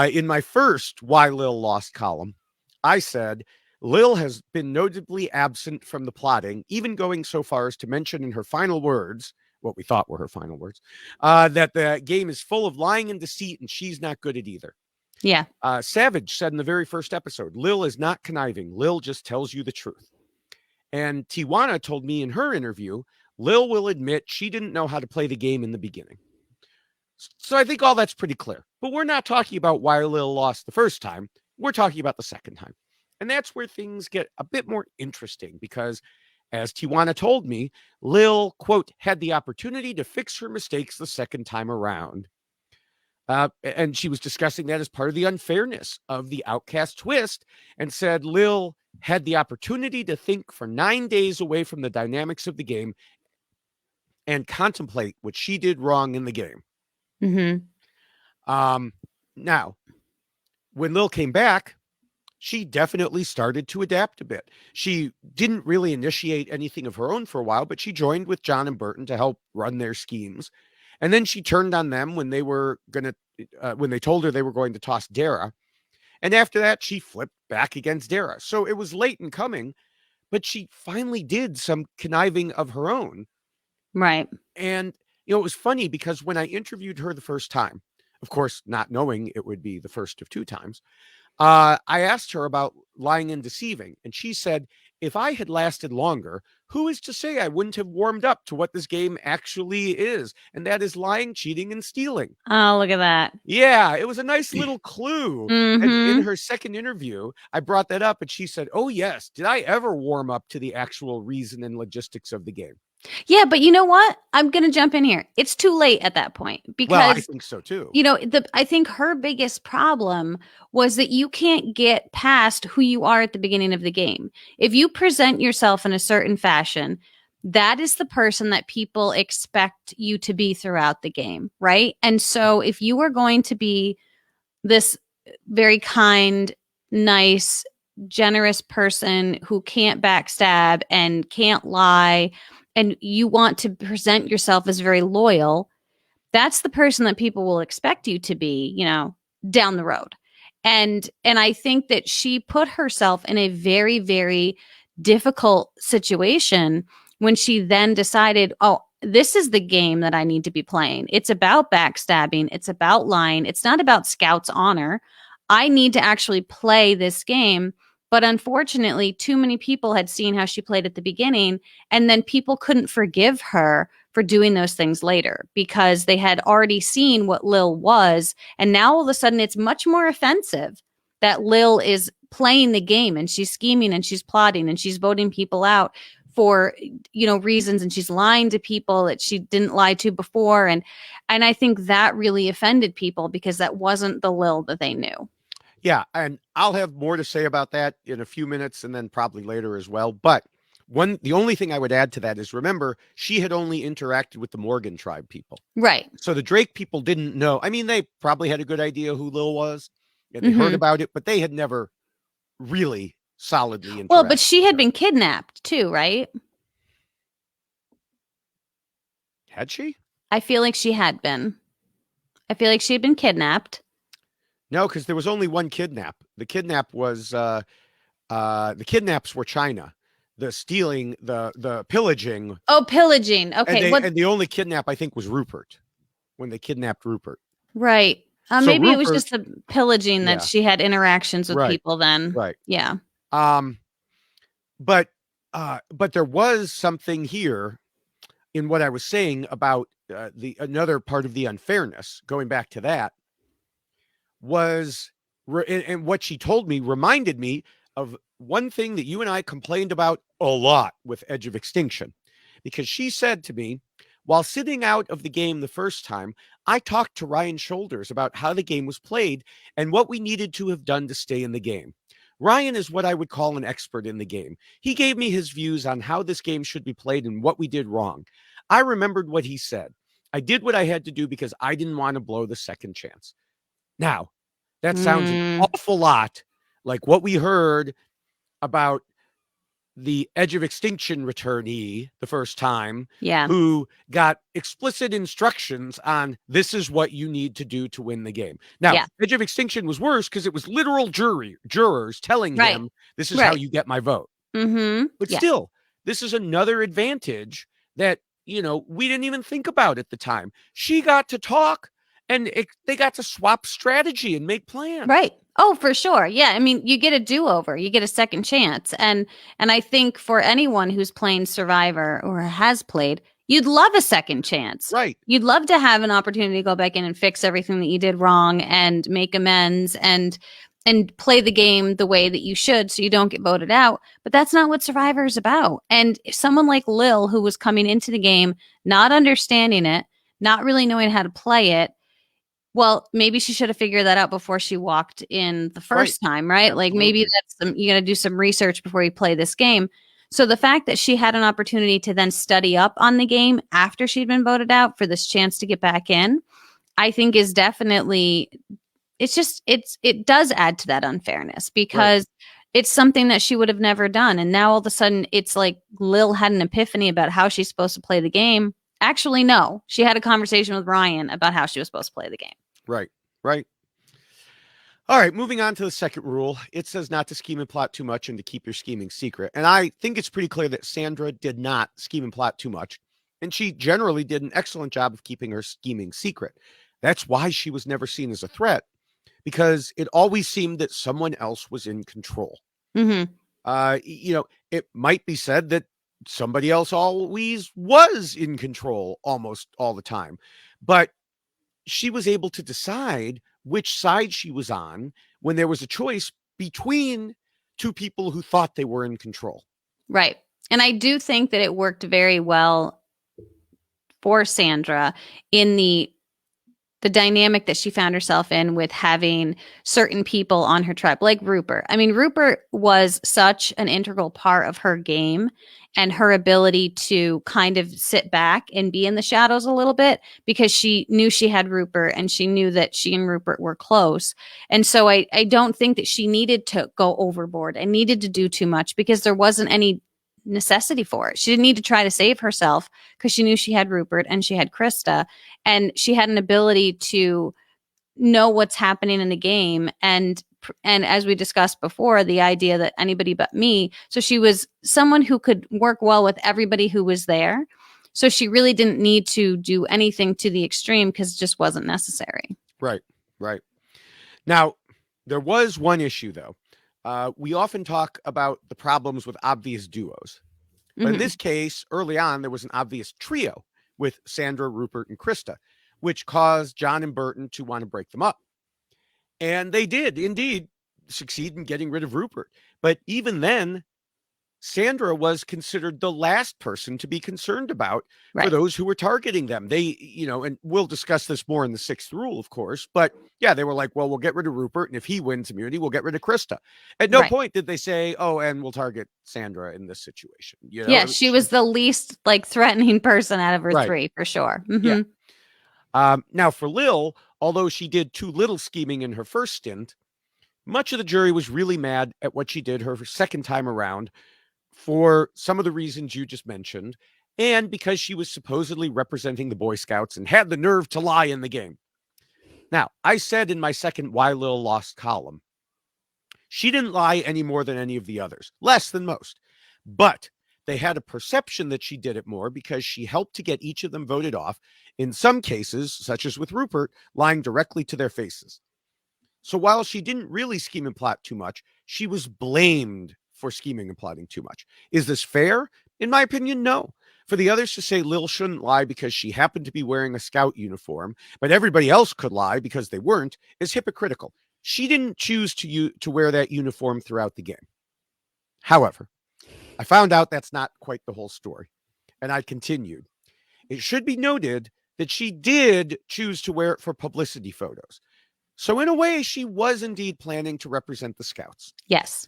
In my first Why Lill Lost column, I said, Lill has been notably absent from the plotting, even going so far as to mention in her final words, what we thought were her final words, that the game is full of lying and deceit, and she's not good at either. Yeah. Savage said in the very first episode, Lill is not conniving. Lill just tells you the truth. And Tijuana told me in her interview, Lill will admit she didn't know how to play the game in the beginning. So I think all that's pretty clear. But we're not talking about why Lill lost the first time. We're talking about the second time. And that's where things get a bit more interesting, because As Tijuana told me, Lill, quote, had the opportunity to fix her mistakes the second time around. And she was discussing that as part of the unfairness of the Outcast twist, and said Lill had the opportunity to think for 9 days away from the dynamics of the game and contemplate what she did wrong in the game. Now, when Lill came back, she definitely started to adapt a bit. She didn't really initiate anything of her own for a while, but she joined with John and Burton to help run their schemes. And then she turned on them when they were when they told her they were going to toss Dara. And after that, she flipped back against Dara. So it was late in coming, but she finally did some conniving of her own. Right. And, it was funny because when I interviewed her the first time, of course, not knowing it would be the first of 2 times, I asked her about lying and deceiving. And she said, if I had lasted longer, who is to say I wouldn't have warmed up to what this game actually is? And that is lying, cheating, and stealing. Oh, look at that. Yeah, it was a nice little clue. And in her second interview, I brought that up and she said, oh, yes. Did I ever warm up to the actual reason and logistics of the game? Yeah, but you know what? I'm going to jump in here. It's too late at that point because Well, I think so too. I think her biggest problem was that you can't get past who you are at the beginning of the game. If you present yourself in a certain fashion, that is the person that people expect you to be throughout the game, right? And so if you are going to be this very kind, nice, generous person who can't backstab and can't lie, and you want to present yourself as very loyal, that's the person that people will expect you to be, down the road. And I think that she put herself in a very, very difficult situation when she then decided, oh, this is the game that I need to be playing. It's about backstabbing. It's about lying. It's not about Scout's honor. I need to actually play this game. But unfortunately, too many people had seen how she played at the beginning, and then people couldn't forgive her for doing those things later because they had already seen what Lill was. And now all of a sudden it's much more offensive that Lill is playing the game and she's scheming and she's plotting and she's voting people out for, reasons, and she's lying to people that she didn't lie to before. And I think that really offended people because that wasn't the Lill that they knew. Yeah, and I'll have more to say about that in a few minutes and then probably later as well. But the only thing I would add to that is, remember, she had only interacted with the Morgan tribe people. Right. So the Drake people didn't know. I mean, they probably had a good idea who Lill was. And they heard about it, but they had never really solidly interacted. Well, but she had been kidnapped too, right? Had she? I feel like she had been. I feel like she had been kidnapped. No, because there was only one kidnap. The kidnap was the kidnaps were China. The stealing, the pillaging. Oh, pillaging. Okay. And the only kidnap I think was Rupert, when they kidnapped Rupert. Right. So maybe Rupert, it was just the pillaging that she had interactions with people then. Right. Yeah. But there was something here in what I was saying about another part of the unfairness, going back to that, was, and what she told me reminded me of one thing that you and I complained about a lot with Edge of Extinction, because she said to me, while sitting out of the game the first time, I talked to Ryan Shoulders about how the game was played and what we needed to have done to stay in the game. Ryan is what I would call an expert in the game. He gave me his views on how this game should be played and what we did wrong. I remembered what he said. I did what I had to do because I didn't want to blow the second chance. Now, that sounds an awful lot like what we heard about the Edge of Extinction returnee the first time, who got explicit instructions on this is what you need to do to win the game. Now, Edge of Extinction was worse because it was literal jurors telling them this is how you get my vote. But still, this is another advantage that, we didn't even think about at the time. She got to talk and they got to swap strategy and make plans. Right. Oh, for sure. Yeah. I mean, you get a do-over, you get a second chance. And I think for anyone who's playing Survivor or has played, you'd love a second chance. Right. You'd love to have an opportunity to go back in and fix everything that you did wrong and make amends and and play the game the way that you should so you don't get voted out. But that's not what Survivor is about. And someone like Lill, who was coming into the game, not understanding it, not really knowing how to play it, well, maybe she should have figured that out before she walked in the first time, right? Absolutely. Like maybe you got to do some research before you play this game. So the fact that she had an opportunity to then study up on the game after she'd been voted out for this chance to get back in, I think is definitely, it does add to that unfairness because it's something that she would have never done. And now all of a sudden it's like Lill had an epiphany about how she's supposed to play the game. Actually, no, she had a conversation with Ryan about how she was supposed to play the game. Right. All right, moving on to the second rule. It says not to scheme and plot too much and to keep your scheming secret. And I think it's pretty clear that Sandra did not scheme and plot too much. And she generally did an excellent job of keeping her scheming secret. That's why she was never seen as a threat, because it always seemed that someone else was in control. Mm-hmm. It might be said that somebody else always was in control almost all the time. But she was able to decide which side she was on when there was a choice between two people who thought they were in control. Right. And I do think that it worked very well for Sandra in the dynamic that she found herself in with having certain people on her tribe, like Rupert. I mean, Rupert was such an integral part of her game and her ability to kind of sit back and be in the shadows a little bit because she knew she had Rupert and she knew that she and Rupert were close. And so I don't think that she needed to go overboard and needed to do too much because there wasn't any necessity for it. She didn't need to try to save herself because she knew she had Rupert and she had Krista, and she had an ability to know what's happening in the game. And as we discussed before, the idea that anybody but me. So she was someone who could work well with everybody who was there. So she really didn't need to do anything to the extreme because it just wasn't necessary. Right. Now, there was one issue, though. We often talk about the problems with obvious duos. But in this case, early on, there was an obvious trio with Sandra, Rupert, and Krista, which caused John and Burton to want to break them up. And they did indeed succeed in getting rid of Rupert. But even then, Sandra was considered the last person to be concerned about for those who were targeting them. They, and we'll discuss this more in the sixth rule, of course, but yeah, they were like, well, we'll get rid of Rupert. And if he wins immunity, we'll get rid of Krista. At no point did they say, oh, and we'll target Sandra in this situation. Yeah, she was the least threatening person out of her three, for sure. Mm-hmm. Yeah. Now for Lill, although she did too little scheming in her first stint, much of the jury was really mad at what she did her second time around, for some of the reasons you just mentioned, and because she was supposedly representing the Boy Scouts and had the nerve to lie in the game. Now, I said in my second Why Lill Lost column, she didn't lie any more than any of the others, less than most. But they had a perception that she did it more because she helped to get each of them voted off, in some cases, such as with Rupert, lying directly to their faces. So while she didn't really scheme and plot too much, she was blamed for scheming and plotting too much. Is this fair? In my opinion, no. For the others to say Lill shouldn't lie because she happened to be wearing a scout uniform, but everybody else could lie because they weren't, is hypocritical. She didn't choose to wear that uniform throughout the game. However, I found out that's not quite the whole story, and I continued. It should be noted that she did choose to wear it for publicity photos. So in a way, she was indeed planning to represent the Scouts. Yes.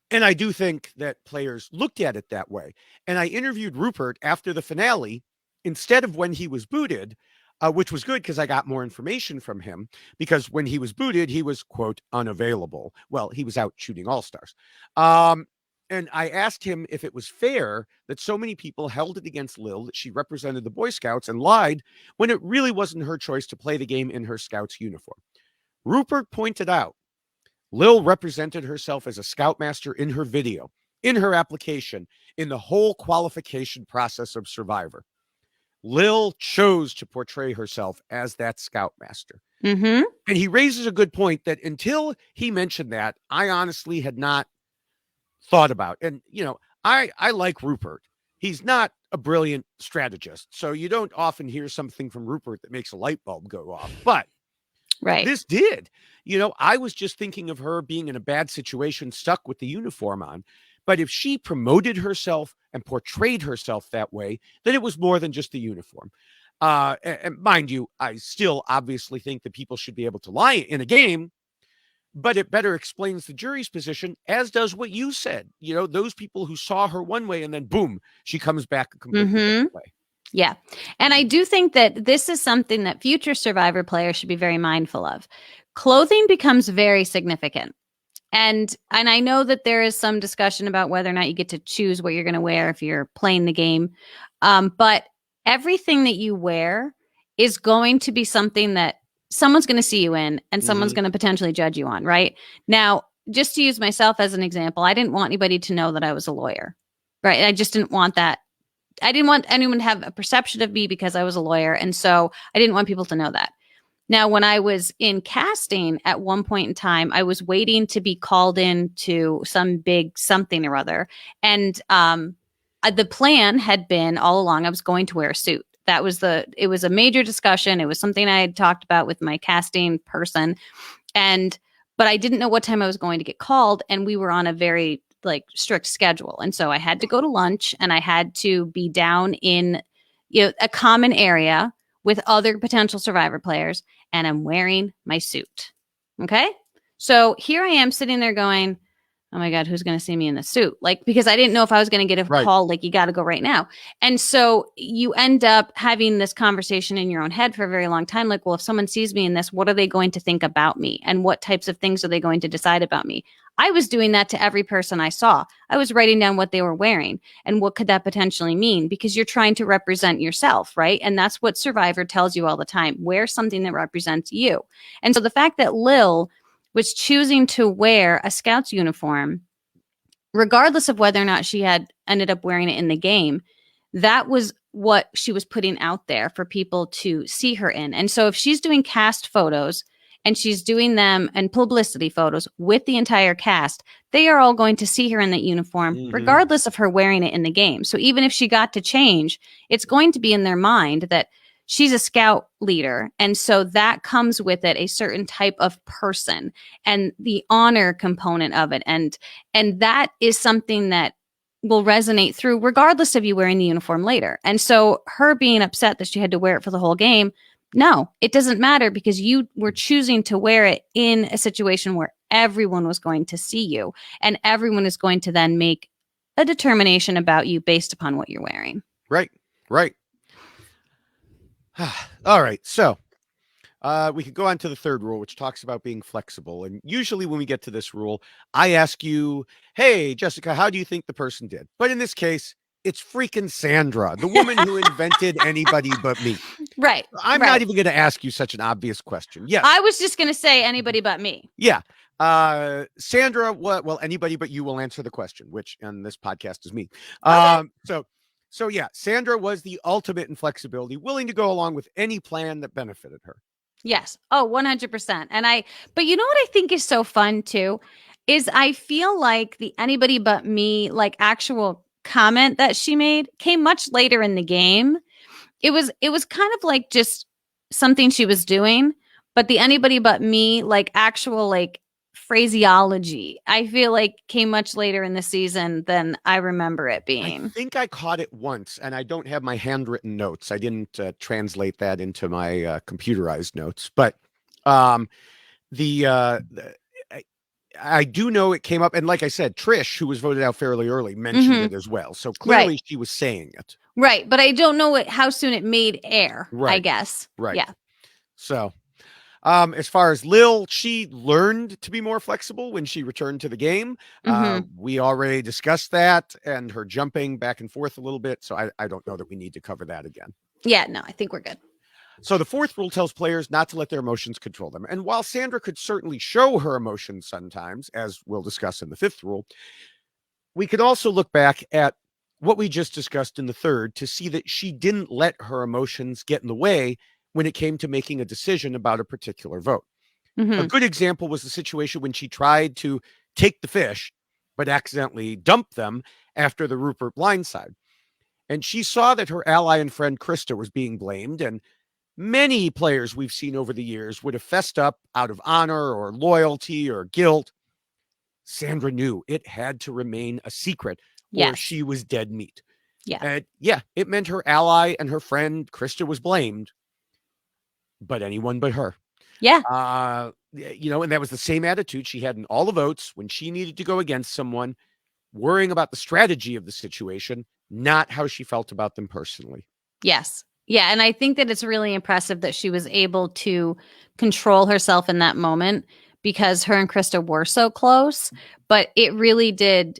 And I do think that players looked at it that way. And I interviewed Rupert after the finale instead of when he was booted, which was good because I got more information from him, because when he was booted, he was, quote, unavailable. Well, he was out shooting All-Stars. And I asked him if it was fair that so many people held it against Lill that she represented the Boy Scouts and lied when it really wasn't her choice to play the game in her Scouts uniform. Rupert pointed out Lill represented herself as a Scoutmaster in her video, in her application, in the whole qualification process of Survivor. Lill chose to portray herself as that Scoutmaster. Mm-hmm. And he raises a good point that until he mentioned that, I honestly had not thought about. And, I like Rupert. He's not a brilliant strategist, so you don't often hear something from Rupert that makes a light bulb go off. But Right. This did. I was just thinking of her being in a bad situation, stuck with the uniform on. But if she promoted herself and portrayed herself that way, then it was more than just the uniform. And mind you, I still obviously think that people should be able to lie in a game, but it better explains the jury's position, as does what you said. Those people who saw her one way and then boom, she comes back a completely different way. Yeah. And I do think that this is something that future Survivor players should be very mindful of. Clothing becomes very significant. And I know that there is some discussion about whether or not you get to choose what you're going to wear if you're playing the game. But everything that you wear is going to be something that someone's going to see you in and someone's going to potentially judge you on, right? Now, just to use myself as an example, I didn't want anybody to know that I was a lawyer, right? I just didn't want that. I didn't want anyone to have a perception of me because I was a lawyer. And so I didn't want people to know that. Now, when I was in casting at one point in time, I was waiting to be called in to some big something or other. And the plan had been all along, I was going to wear a suit. It was a major discussion. It was something I had talked about with my casting person. But I didn't know what time I was going to get called. And we were on a very strict schedule. And so I had to go to lunch and I had to be down in a common area with other potential Survivor players, and I'm wearing my suit. Okay? So here I am sitting there going, oh my God, who's going to see me in the suit? Because I didn't know if I was going to get a call, you got to go right now. And so you end up having this conversation in your own head for a very long time. Well, if someone sees me in this, what are they going to think about me? And what types of things are they going to decide about me? I was doing that to every person I saw. I was writing down what they were wearing and what could that potentially mean, because you're trying to represent yourself, right? And that's what Survivor tells you all the time. Wear something that represents you. And so the fact that Lill was choosing to wear a Scout's uniform, regardless of whether or not she had ended up wearing it in the game, that was what she was putting out there for people to see her in. And so if she's doing cast photos and she's doing them and publicity photos with the entire cast, they are all going to see her in that uniform, regardless of her wearing it in the game. So even if she got to change, it's going to be in their mind that she's a scout leader. And so that comes with it a certain type of person and the honor component of it. And that is something that will resonate through regardless of you wearing the uniform later. And so her being upset that she had to wear it for the whole game, no, it doesn't matter, because you were choosing to wear it in a situation where everyone was going to see you and everyone is going to then make a determination about you based upon what you're wearing. Right. All right. So we could go on to the third rule, which talks about being flexible. And usually when we get to this rule, I ask you, hey, Jessica, how do you think the person did? But in this case, it's freaking Sandra, the woman who invented anybody but me. Right. I'm not even going to ask you such an obvious question. Yes. I was just going to say anybody but me. Yeah. Sandra, well, anybody but you will answer the question, which on this podcast is me. Okay. So yeah, Sandra was the ultimate in flexibility, willing to go along with any plan that benefited her. Yes. Oh, 100%. But you know what I think is so fun too, is I feel like the anybody but me, actual comment that she made came much later in the game. It was kind of just something she was doing, but the anybody but me, actual phraseology, I feel like came much later in the season than I remember it being. I think I caught it once, and I don't have my handwritten notes. I didn't translate that into my computerized notes, but I do know it came up, and like I said, Trish, who was voted out fairly early, mentioned it as well. So clearly she was saying it. Right, but I don't know how soon it made air, I guess. Right. Yeah. So as far as Lill, she learned to be more flexible when she returned to the game. We already discussed that and her jumping back and forth a little bit. So I don't know that we need to cover that again. Yeah, no, I think we're good. So the fourth rule tells players not to let their emotions control them. And while Sandra could certainly show her emotions sometimes, as we'll discuss in the fifth rule, we could also look back at what we just discussed in the third to see that she didn't let her emotions get in the way when it came to making a decision about a particular vote. A good example was the situation when she tried to take the fish, but accidentally dumped them after the Rupert blindside. And she saw that her ally and friend Krista was being blamed, and Many players we've seen over the years would have fessed up out of honor or loyalty or guilt. Sandra knew it had to remain a secret or Yes. she was dead meat. Yeah. And yeah, it meant her ally and her friend Krista was blamed, but anyone but her. Yeah. And that was the same attitude she had in all the votes when she needed to go against someone, worrying about the strategy of the situation, not how she felt about them personally. Yes. Yeah. And I think that it's really impressive that she was able to control herself in that moment because her and Krista were so close. But it really did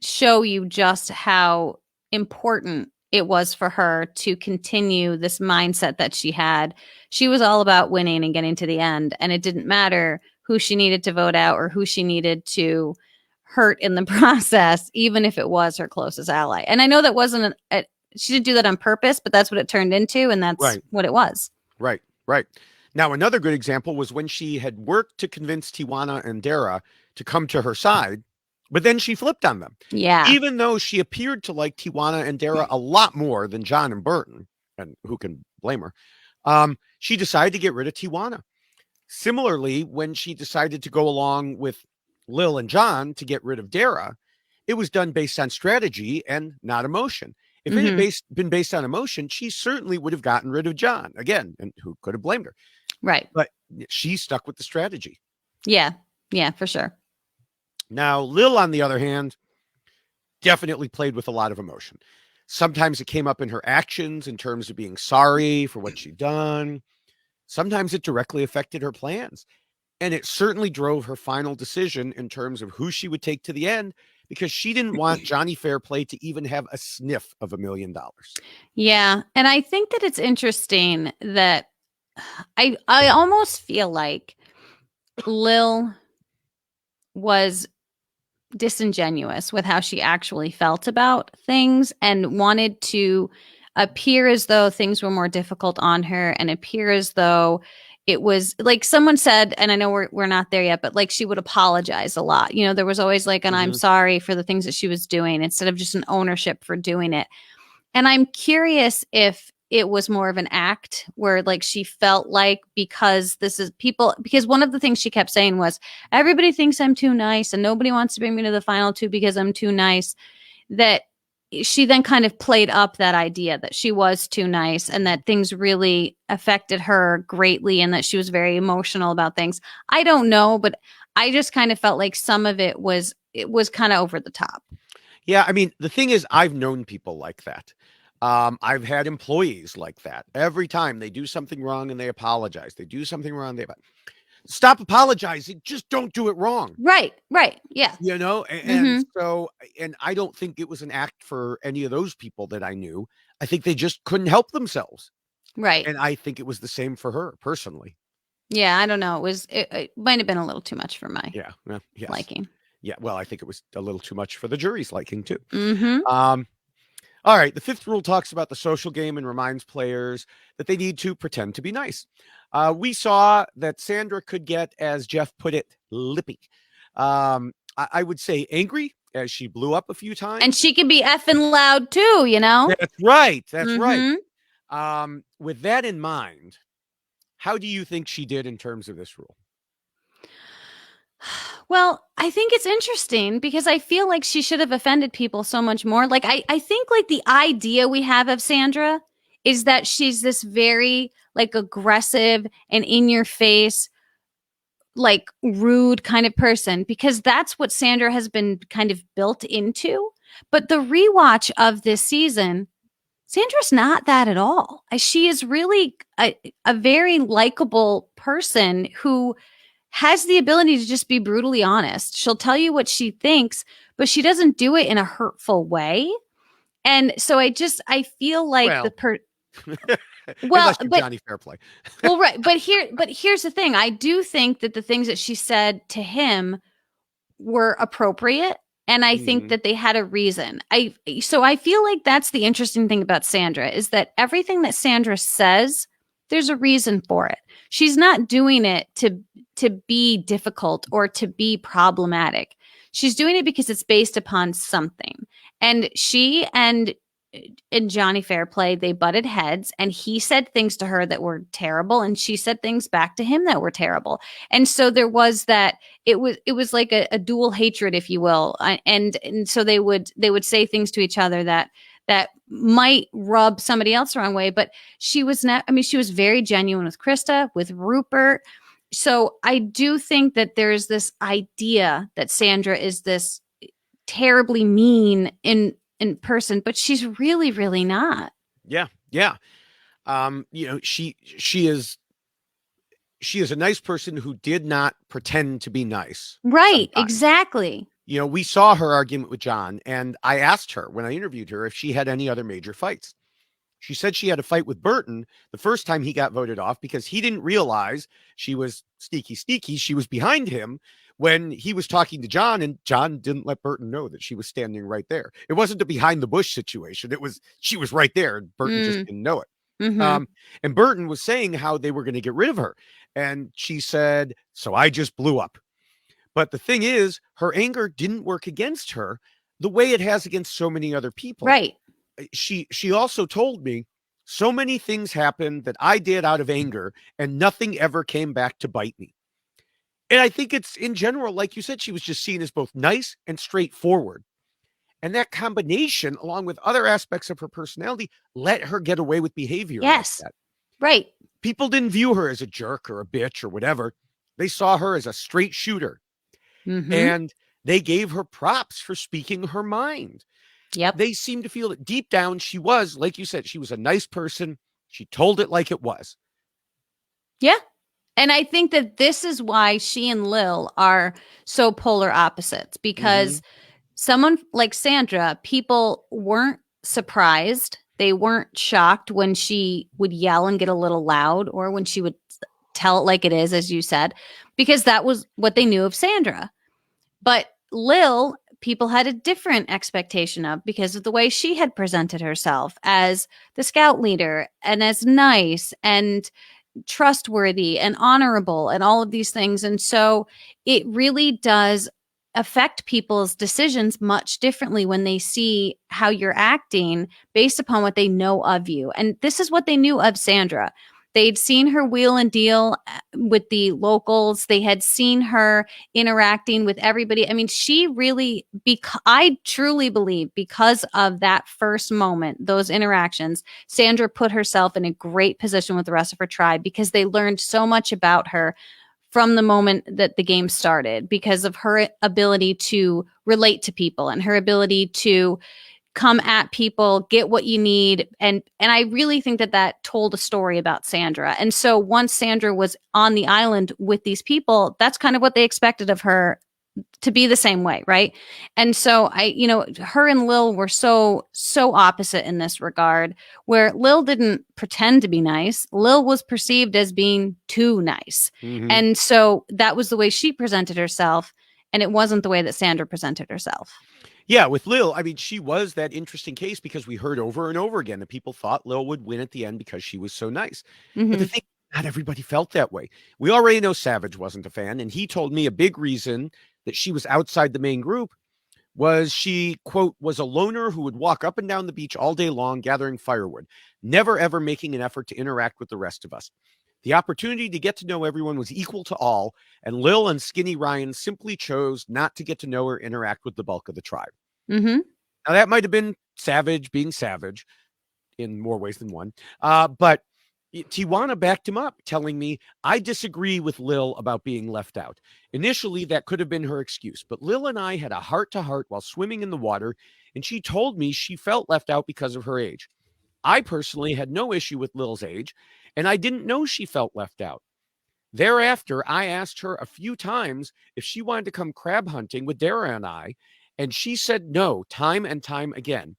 show you just how important it was for her to continue this mindset that she had. She was all about winning and getting to the end. And it didn't matter who she needed to vote out or who she needed to hurt in the process, even if it was her closest ally. And I know that wasn't she didn't do that on purpose, but that's what it turned into. And that's what it was. Right. Now, another good example was when she had worked to convince Tijuana and Dara to come to her side, but then she flipped on them. Yeah. Even though she appeared to like Tijuana and Dara a lot more than John and Burton, and who can blame her, she decided to get rid of Tijuana. Similarly, when she decided to go along with Lill and John to get rid of Dara, it was done based on strategy and not emotion. If it had been based on emotion, she certainly would have gotten rid of John again, and who could have blamed her? Right. But she stuck with the strategy. Yeah. Yeah, for sure. Now, Lill, on the other hand, definitely played with a lot of emotion. Sometimes it came up in her actions in terms of being sorry for what she'd done. Sometimes it directly affected her plans. And it certainly drove her final decision in terms of who she would take to the end, because she didn't want Johnny Fairplay to even have a sniff of $1 million. Yeah. And I think that it's interesting that I almost feel like Lill was disingenuous with how she actually felt about things and wanted to appear as though things were more difficult on her and appear as though it was like someone said, and I know we're not there yet, but like she would apologize a lot. You know, there was always like an I'm sorry for the things that she was doing instead of just an ownership for doing it. And I'm curious if it was more of an act where like she felt like because one of the things she kept saying was everybody thinks I'm too nice and nobody wants to bring me to the final two because I'm too nice, that she then kind of played up that idea that she was too nice and that things really affected her greatly and that she was very emotional about things. I don't know, but I just kind of felt like some of it was kind of over the top. Yeah, I mean, the thing is, I've known people like that. I've had employees like that. Every time they do something wrong and they apologize, they do something wrong, stop apologizing. Just don't do it wrong. Right. Yeah. You know, and so I don't think it was an act for any of those people that I knew. I think they just couldn't help themselves. Right. And I think it was the same for her personally. Yeah, I don't know. It might have been a little too much for my liking. Yeah, well, I think it was a little too much for the jury's liking too. Mm-hmm. All right, the fifth rule talks about the social game and reminds players that they need to pretend to be nice. We saw that Sandra could get, as Jeff put it, lippy. I would say angry, as she blew up a few times. And she can be effing loud too, you know? That's right. Right. With that in mind, how do you think she did in terms of this rule? Well, I think it's interesting because I feel like she should have offended people so much more. Like, I think like the idea we have of Sandra is that she's this very like aggressive and in your face, like rude kind of person, because that's what Sandra has been kind of built into. But the rewatch of this season, Sandra's not that at all. She is really a very likable person who has the ability to just be brutally honest. She'll tell you what she thinks, but she doesn't do it in a hurtful way. And so I feel like Johnny Fairplay. Well, right. But here's the thing. I do think that the things that she said to him were appropriate. And I think that they had a reason. So I feel like that's the interesting thing about Sandra is that everything that Sandra says, there's a reason for it. She's not doing it to be difficult or to be problematic. She's doing it because it's based upon something. And she and and Johnny Fairplay, they butted heads, and he said things to her that were terrible, and she said things back to him that were terrible. And so there was that. It was like a dual hatred, if you will, and so they would say things to each other that might rub somebody else the wrong way. But she was not. I mean, she was very genuine with Krista, with Rupert. So I do think that there's this idea that Sandra is this terribly mean in person, but she's really, really not. Yeah. Yeah. She is a nice person who did not pretend to be nice. Right. Sometimes. Exactly. We saw her argument with John, and I asked her when I interviewed her if she had any other major fights. She said she had a fight with Burton the first time he got voted off because he didn't realize she was sneaky. She was behind him when he was talking to John, and John didn't let Burton know that she was standing right there. It wasn't a behind the bush situation. She was right there, and Burton just didn't know it. Mm-hmm. And Burton was saying how they were going to get rid of her. And she said, so I just blew up. But the thing is, her anger didn't work against her the way it has against so many other people. Right. She also told me so many things happened that I did out of anger and nothing ever came back to bite me. And I think it's in general, like you said, she was just seen as both nice and straightforward. And that combination, along with other aspects of her personality, let her get away with behavior. Yes. Like that. Right. People didn't view her as a jerk or a bitch or whatever. They saw her as a straight shooter. Mm-hmm. And they gave her props for speaking her mind. Yep. They seemed to feel that deep down she was, like you said, she was a nice person. She told it like it was. Yeah. And I think that this is why she and Lill are so polar opposites, because someone like Sandra, people weren't surprised. They weren't shocked when she would yell and get a little loud, or when she would tell it like it is, as you said, because that was what they knew of Sandra. But Lill, people had a different expectation of because of the way she had presented herself as the scout leader and as nice and trustworthy and honorable and all of these things. And so it really does affect people's decisions much differently when they see how you're acting based upon what they know of you. And this is what they knew of Sandra. They'd seen her wheel and deal with the locals. They had seen her interacting with everybody. I mean, she really, I truly believe because of that first moment, those interactions, Sandra put herself in a great position with the rest of her tribe because they learned so much about her from the moment that the game started, because of her ability to relate to people and her ability to come at people, get what you need. And I really think that told a story about Sandra. And so once Sandra was on the island with these people, that's kind of what they expected of her to be the same way. Right. And so her and Lill were so opposite in this regard, where Lill didn't pretend to be nice. Lill was perceived as being too nice. Mm-hmm. And so that was the way she presented herself. And it wasn't the way that Sandra presented herself. Yeah, with Lill, I mean, she was that interesting case because we heard over and over again that people thought Lill would win at the end because she was so nice. Mm-hmm. But the thing, not everybody felt that way. We already know Savage wasn't a fan, and he told me a big reason that she was outside the main group was she, quote, was a loner who would walk up and down the beach all day long gathering firewood, never ever making an effort to interact with the rest of us. The opportunity to get to know everyone was equal to all, and Lill and Skinny Ryan simply chose not to get to know or interact with the bulk of the tribe. Mm-hmm. Now, that might have been Savage being Savage in more ways than one, but Tijuana backed him up, telling me, I disagree with Lill about being left out. Initially, that could have been her excuse, but Lill and I had a heart-to-heart while swimming in the water, and she told me she felt left out because of her age. I personally had no issue with Lil's age, and I didn't know she felt left out. Thereafter, I asked her a few times if she wanted to come crab hunting with Dara and I, and she said no, time and time again.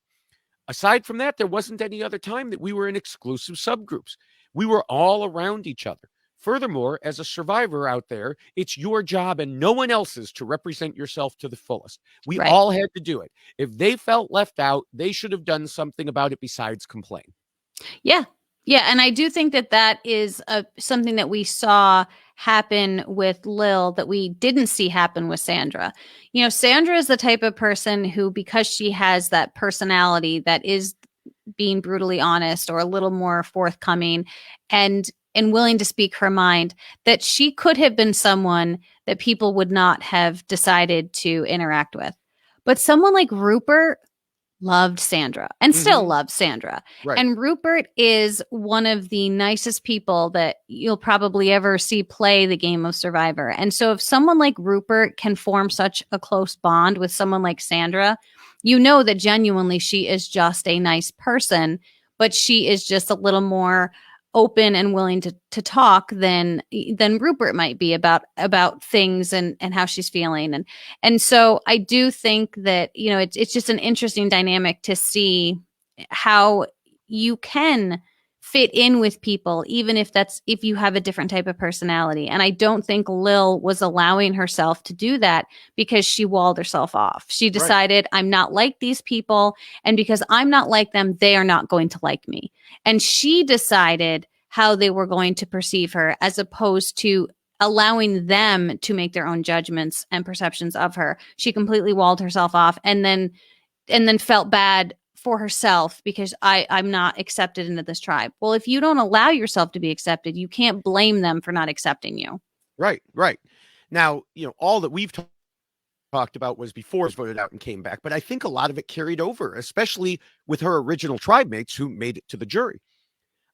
Aside from that, there wasn't any other time that we were in exclusive subgroups. We were all around each other. Furthermore, as a survivor out there, it's your job and no one else's to represent yourself to the fullest. We all had to do it. If they felt left out, they should have done something about it besides complain. Yeah. Yeah. And I do think that is something that we saw happen with Lill that we didn't see happen with Sandra. Sandra is the type of person who, because she has that personality that is being brutally honest or a little more forthcoming and willing to speak her mind, that she could have been someone that people would not have decided to interact with. But someone like Rupert loved Sandra and still loves Sandra. Right. And Rupert is one of the nicest people that you'll probably ever see play the game of Survivor. And so if someone like Rupert can form such a close bond with someone like Sandra, you know that genuinely she is just a nice person, but she is just a little more open and willing to talk than Rupert might be about things and how she's feeling. And so I do think that, you know, it's just an interesting dynamic to see how you can fit in with people, even if you have a different type of personality. And I don't think Lill was allowing herself to do that because she walled herself off. She decided, I'm not like these people, and because I'm not like them, they are not going to like me. And she decided how they were going to perceive her, as opposed to allowing them to make their own judgments and perceptions of her. She completely walled herself off and then felt bad for herself because I'm not accepted into this tribe. Well, if you don't allow yourself to be accepted, you can't blame them for not accepting you. Right. Now, you know, all that we've talked about was before she voted out and came back, but I think a lot of it carried over, especially with her original tribe mates who made it to the jury.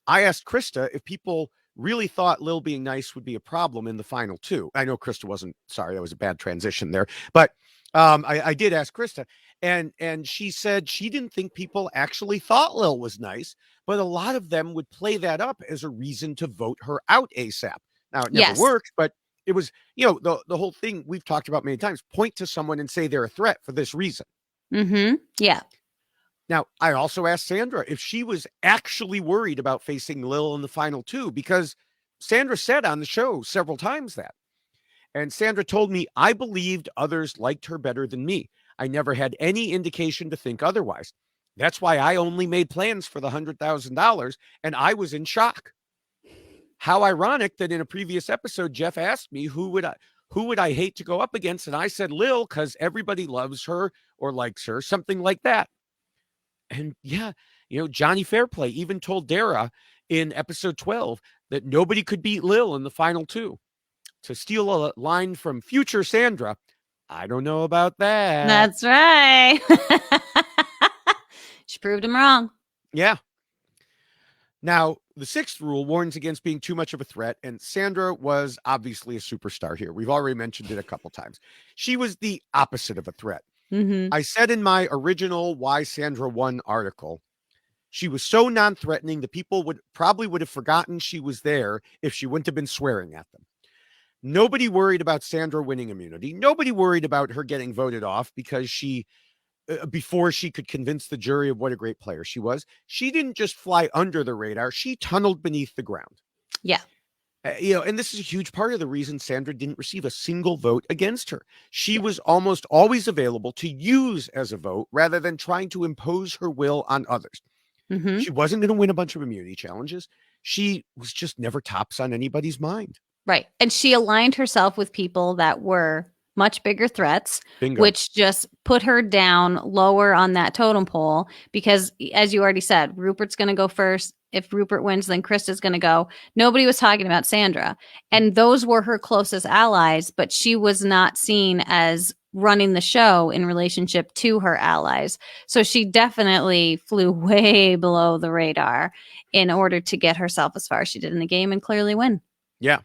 I asked Krista if people really thought Lill being nice would be a problem in the final two. I know Krista wasn't, sorry, that was a bad transition there, but I did ask Krista, and she said she didn't think people actually thought Lill was nice, but a lot of them would play that up as a reason to vote her out ASAP. Now, it never worked, but it was, you know, the whole thing we've talked about many times, point to someone and say they're a threat for this reason. Yeah. Now, I also asked Sandra if she was actually worried about facing Lill in the final two, because Sandra said on the show several times that. And Sandra told me, I believed others liked her better than me. I never had any indication to think otherwise. That's why I only made plans for the $100,000, and I was in shock. How ironic that in a previous episode, Jeff asked me who would I hate to go up against, and I said Lill because everybody loves her or likes her, something like that. And yeah, you know, Johnny Fairplay even told Dara in episode 12 that nobody could beat Lill in the final two. To steal a line from future Sandra, I don't know about that. That's right. She proved him wrong. Yeah. Now, the sixth rule warns against being too much of a threat, and Sandra was obviously a superstar here. We've already mentioned it a couple times. She was the opposite of a threat. I said in my original Why Sandra Won article, she was so non-threatening that people would have forgotten she was there if she wouldn't have been swearing at them. Nobody worried about Sandra winning immunity. Nobody worried about her getting voted off because before she could convince the jury of what a great player she was. She didn't just fly under the radar. She tunneled beneath the ground. Yeah. You know, and this is a huge part of the reason Sandra didn't receive a single vote against her. She was almost always available to use as a vote rather than trying to impose her will on others. She wasn't going to win a bunch of immunity challenges. She was just never tops on anybody's mind. Right. And she aligned herself with people that were much bigger threats, Bingo. Which just put her down lower on that totem pole because, as you already said, Rupert's going to go first. If Rupert wins, then Krista's going to go. Nobody was talking about Sandra. And those were her closest allies, but she was not seen as running the show in relationship to her allies. So she definitely flew way below the radar in order to get herself as far as she did in the game and clearly win. Yeah.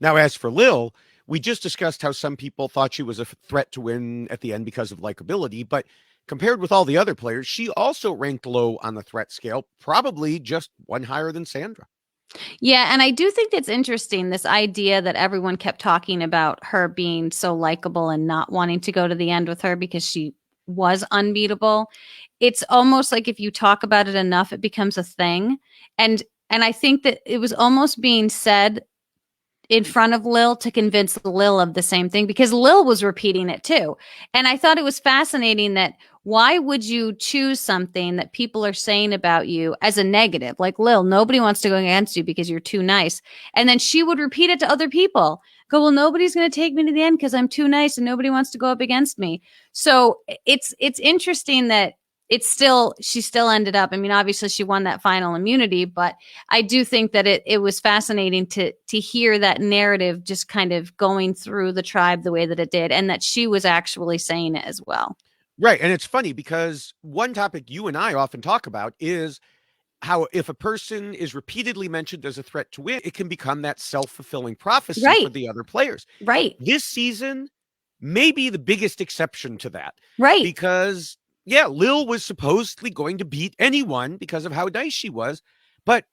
Now, as for Lill, we just discussed how some people thought she was a threat to win at the end because of likability, but compared with all the other players, she also ranked low on the threat scale, probably just one higher than Sandra. Yeah, and I do think that's interesting, this idea that everyone kept talking about her being so likable and not wanting to go to the end with her because she was unbeatable. It's almost like if you talk about it enough, it becomes a thing. And I think that it was almost being said in front of Lill to convince Lill of the same thing because Lill was repeating it too. And I thought it was fascinating that why would you choose something that people are saying about you as a negative? Like Lill, nobody wants to go against you because you're too nice. And then she would repeat it to other people. Go, well, nobody's going to take me to the end because I'm too nice and nobody wants to go up against me. So it's interesting that she still ended up, I mean, obviously she won that final immunity, but I do think that it was fascinating to hear that narrative just kind of going through the tribe the way that it did, and that she was actually saying it as well. Right. And it's funny because one topic you and I often talk about is how if a person is repeatedly mentioned as a threat to win, it can become that self-fulfilling prophecy for Right. the other players. Right. This season may be the biggest exception to that. Right. Because, yeah, Lill was supposedly going to beat anyone because of how nice she was. But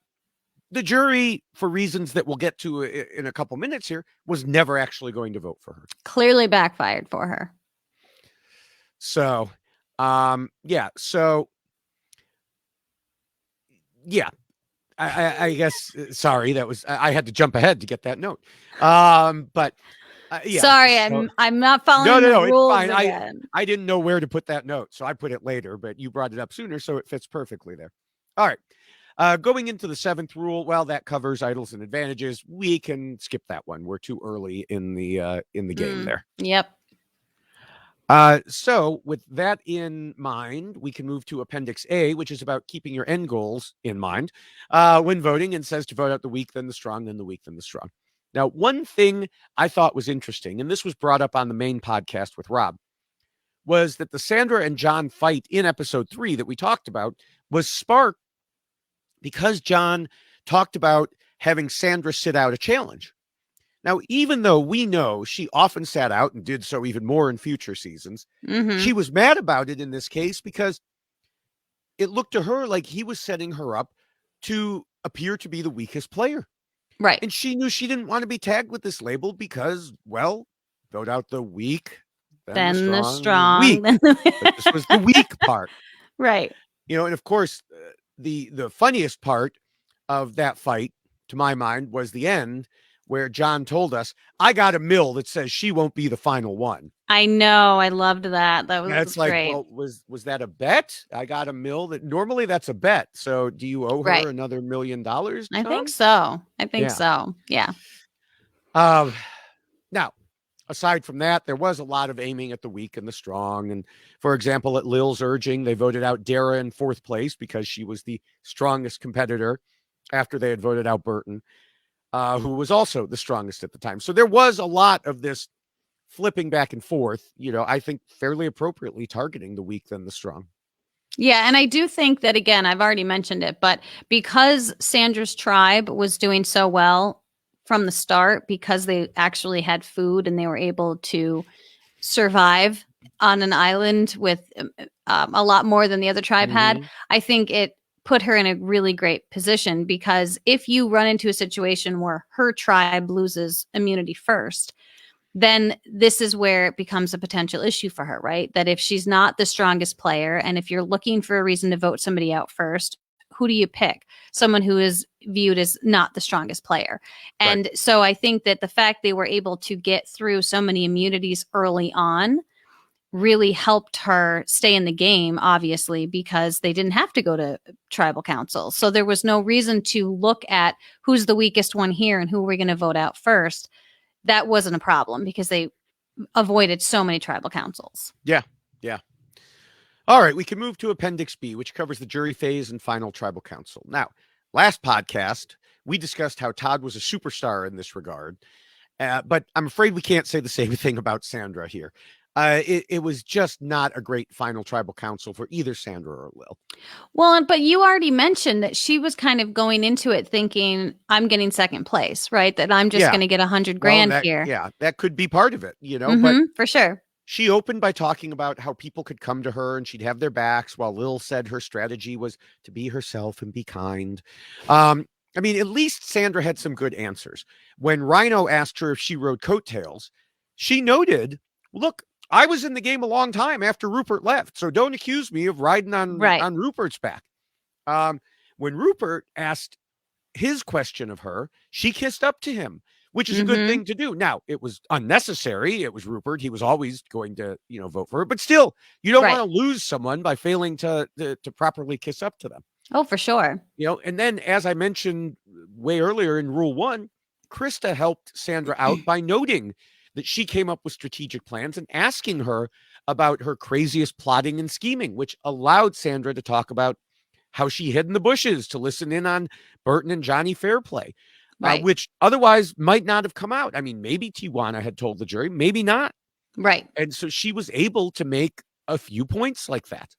the jury, for reasons that we'll get to in a couple minutes here, was never actually going to vote for her. Clearly backfired for her. So, yeah. So, yeah. I guess, sorry, that was, I had to jump ahead to get that note. But yeah. Sorry, so, I'm not following the rules it's fine. again. I didn't know where to put that note, so I put it later, but you brought it up sooner, so it fits perfectly there. All right. Going into the 7th rule, well, that covers idols and advantages. We can skip that one. We're too early in the game there. Yep. So with that in mind, we can move to Appendix A, which is about keeping your end goals in mind when voting, and says to vote out the weak, then the strong, then the weak, then the strong. Now, one thing I thought was interesting, and this was brought up on the main podcast with Rob, was that the Sandra and John fight in episode 3 that we talked about was sparked because John talked about having Sandra sit out a challenge. Now, even though we know she often sat out and did so even more in future seasons, she was mad about it in this case because it looked to her like he was setting her up to appear to be the weakest player. Right. And she knew she didn't want to be tagged with this label because, well, vote out the weak, then the strong. Weak. But this was the weak part. Right. And of course, the funniest part of that fight, to my mind, was the end, where John told us, I got a mill that says she won't be the final one. I know. I loved that. That was That's like, great. well, was that a bet? I got a mill that normally that's a bet. So do you owe her another $1 million? Tom? I think so. Yeah. Now, aside from that, there was a lot of aiming at the weak and the strong. And for example, at Lill's urging, they voted out Dara in 4th place because she was the strongest competitor after they had voted out Burton. Who was also the strongest at the time. So there was a lot of this flipping back and forth, I think fairly appropriately targeting the weak than the strong. Yeah. And I do think that, again, I've already mentioned it, but because Sandra's tribe was doing so well from the start, because they actually had food and they were able to survive on an island with a lot more than the other tribe had, I think it put her in a really great position, because if you run into a situation where her tribe loses immunity first, then this is where it becomes a potential issue for her, right? That if she's not the strongest player, and if you're looking for a reason to vote somebody out first, who do you pick? Someone who is viewed as not the strongest player. And so I think that the fact they were able to get through so many immunities early on really helped her stay in the game, obviously, because they didn't have to go to tribal council. So there was no reason to look at who's the weakest one here and who we're going to vote out first. That wasn't a problem because they avoided so many tribal councils. Yeah. All right, we can move to Appendix B, which covers the jury phase and final tribal council. Now, last podcast, we discussed how Todd was a superstar in this regard, but I'm afraid we can't say the same thing about Sandra here. It was just not a great final tribal council for either Sandra or Lill. Well, but you already mentioned that she was kind of going into it thinking, I'm getting 2nd place, right? That I'm just going to get $100,000 here. Yeah, that could be part of it, but for sure. She opened by talking about how people could come to her and she'd have their backs, while Lill said her strategy was to be herself and be kind. I mean, at least Sandra had some good answers. When Rhino asked her if she rode coattails, she noted, look, I was in the game a long time after Rupert left, so don't accuse me of riding on Rupert's back. When Rupert asked his question of her, she kissed up to him, which is a good thing to do. Now, it was unnecessary. It was Rupert. He was always going to, vote for her. But still, you don't want to lose someone by failing to properly kiss up to them. Oh, for sure. And then, as I mentioned way earlier in Rule 1, Krista helped Sandra out by noting that she came up with strategic plans and asking her about her craziest plotting and scheming, which allowed Sandra to talk about how she hid in the bushes to listen in on Burton and Johnny Fairplay, Right. which otherwise might not have come out. I mean, maybe Tijuana had told the jury, maybe not. Right. And so she was able to make a few points like that.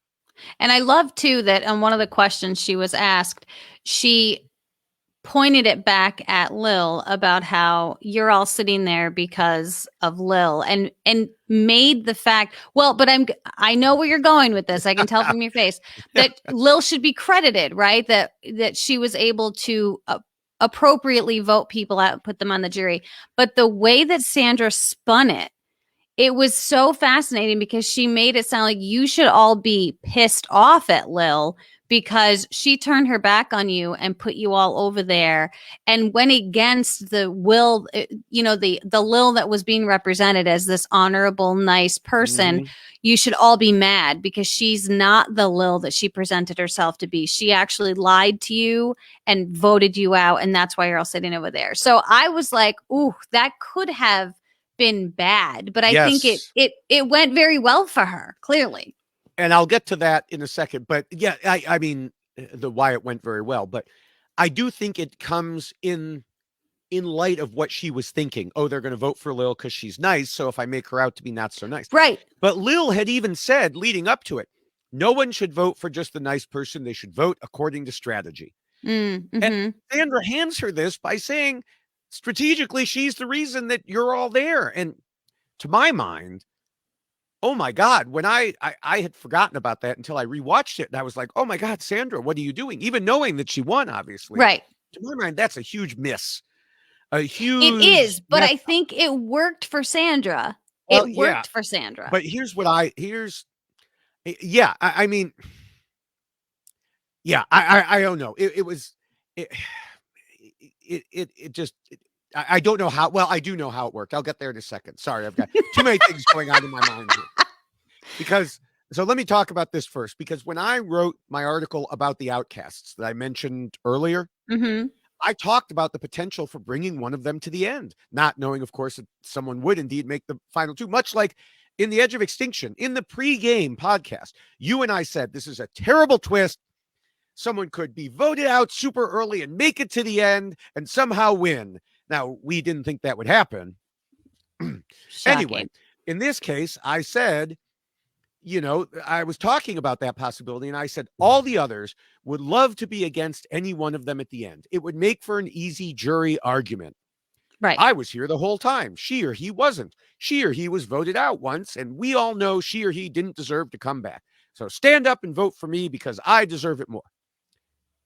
And I love, too, that on one of the questions she was asked, she pointed it back at Lill about how you're all sitting there because of Lill, and made the fact, well, but I know where you're going with this. I can tell from your face that Lill should be credited, right? That she was able to appropriately vote people out and put them on the jury. But the way that Sandra spun it was so fascinating, because she made it sound like you should all be pissed off at Lill because she turned her back on you and put you all over there and went against the will, the Lill that was being represented as this honorable, nice person. You should all be mad because she's not the Lill that she presented herself to be. She actually lied to you and voted you out, and that's why you're all sitting over there. So I was like, ooh, that could have been bad, but I think it went very well for her, clearly. And I'll get to that in a second. But yeah, I mean, the why it went very well. But I do think it comes in light of what she was thinking. Oh, they're going to vote for Lill because she's nice. So if I make her out to be not so nice. Right. But Lill had even said leading up to it, no one should vote for just the nice person. They should vote according to strategy. Mm-hmm. And Sandra hands her this by saying, strategically, she's the reason that you're all there. And to my mind, oh my God, when I had forgotten about that until I rewatched it. And I was like, oh my God, Sandra, what are you doing? Even knowing that she won, obviously. Right. To my mind, that's a huge miss. A huge It is, but mess. I think it worked for Sandra. Well, it worked for Sandra. But here's what I mean, I don't know. I don't know how. Well, I do know how it worked. I'll get there in a second. Sorry, I've got too many things going on in my mind here. So let me talk about this first. Because when I wrote my article about the Outcasts that I mentioned earlier, I talked about the potential for bringing one of them to the end, not knowing, of course, that someone would indeed make the final two, much like in The Edge of Extinction. In the pre-game podcast, you and I said, this is a terrible twist. Someone could be voted out super early and make it to the end and somehow win. Now, we didn't think that would happen. Anyway, in this case, I said, I was talking about that possibility, and I said all the others would love to be against any one of them at the end. It would make for an easy jury argument. Right. I was here the whole time. She or he wasn't. She or he was voted out once, and we all know she or he didn't deserve to come back. So stand up and vote for me because I deserve it more.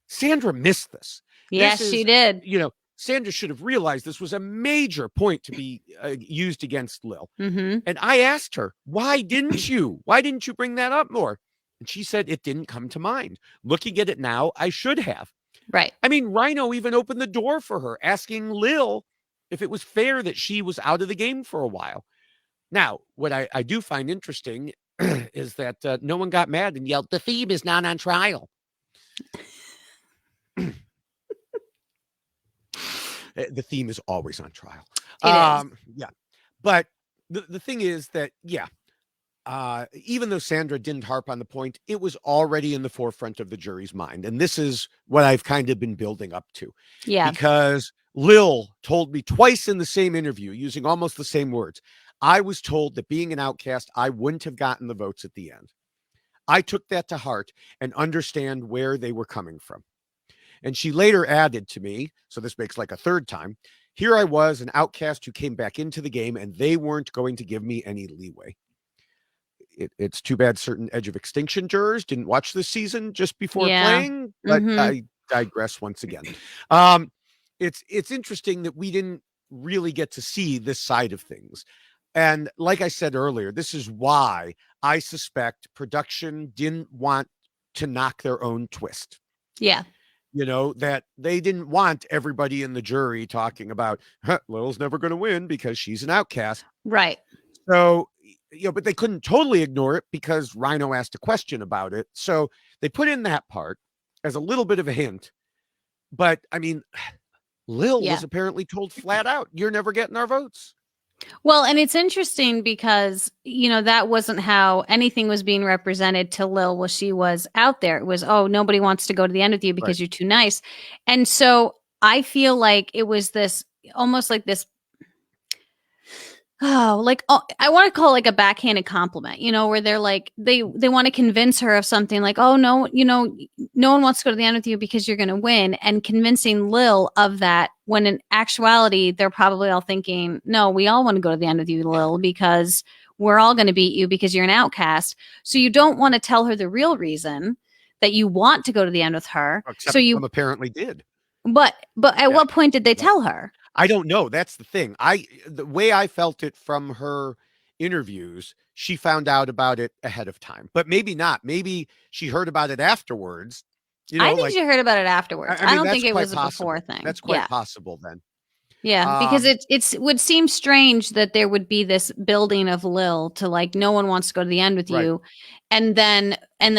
Sandra missed this. Yes, she did. Sandra should have realized this was a major point to be used against Lill. Mm-hmm. And I asked her, why didn't you? Why didn't you bring that up more? And she said, it didn't come to mind. Looking at it now, I should have. Right. I mean, Rhino even opened the door for her, asking Lill if it was fair that she was out of the game for a while. Now, what I do find interesting is that no one got mad and yelled, the theme is not on trial. The theme is always on trial. It is. Yeah. But the thing is that, even though Sandra didn't harp on the point, it was already in the forefront of the jury's mind. And this is what I've kind of been building up to. Yeah. Because Lill told me twice in the same interview, using almost the same words, I was told that being an outcast, I wouldn't have gotten the votes at the end. I took that to heart and understand where they were coming from. And she later added to me, so this makes like a third time, here I was, an outcast who came back into the game, and they weren't going to give me any leeway. It's too bad certain Edge of Extinction jurors didn't watch this season just before playing, but I digress once again. It's interesting that we didn't really get to see this side of things. And like I said earlier, this is why I suspect production didn't want to knock their own twist. Yeah. That they didn't want everybody in the jury talking about, Lil's never going to win because she's an outcast. Right. So, but they couldn't totally ignore it because Rhino asked a question about it. So they put in that part as a little bit of a hint. But I mean, Lill was apparently told flat out, you're never getting our votes. Well, and it's interesting because, that wasn't how anything was being represented to Lill while she was out there. It was, oh, nobody wants to go to the end with you Right. because you're too nice. And so I feel like it was this almost like this. I want to call it like a backhanded compliment, where they're like they want to convince her of something like, oh no, no one wants to go to the end with you because you're going to win, and convincing Lill of that when in actuality they're probably all thinking, no, we all want to go to the end with you, Lill, because we're all going to beat you because you're an outcast. So you don't want to tell her the real reason that you want to go to the end with her. Except So some apparently did. but at Yeah. what point did they tell her? I don't know. That's the thing. The way I felt it from her interviews, she found out about it ahead of time, but maybe not. Maybe she heard about it afterwards. I think she heard about it afterwards. I I mean, don't that's think it quite was a before possible. thing. That's Yeah. quite possible then. Yeah, because it would seem strange that there would be this building of Lill to like no one wants to go to the end with Right. you, and then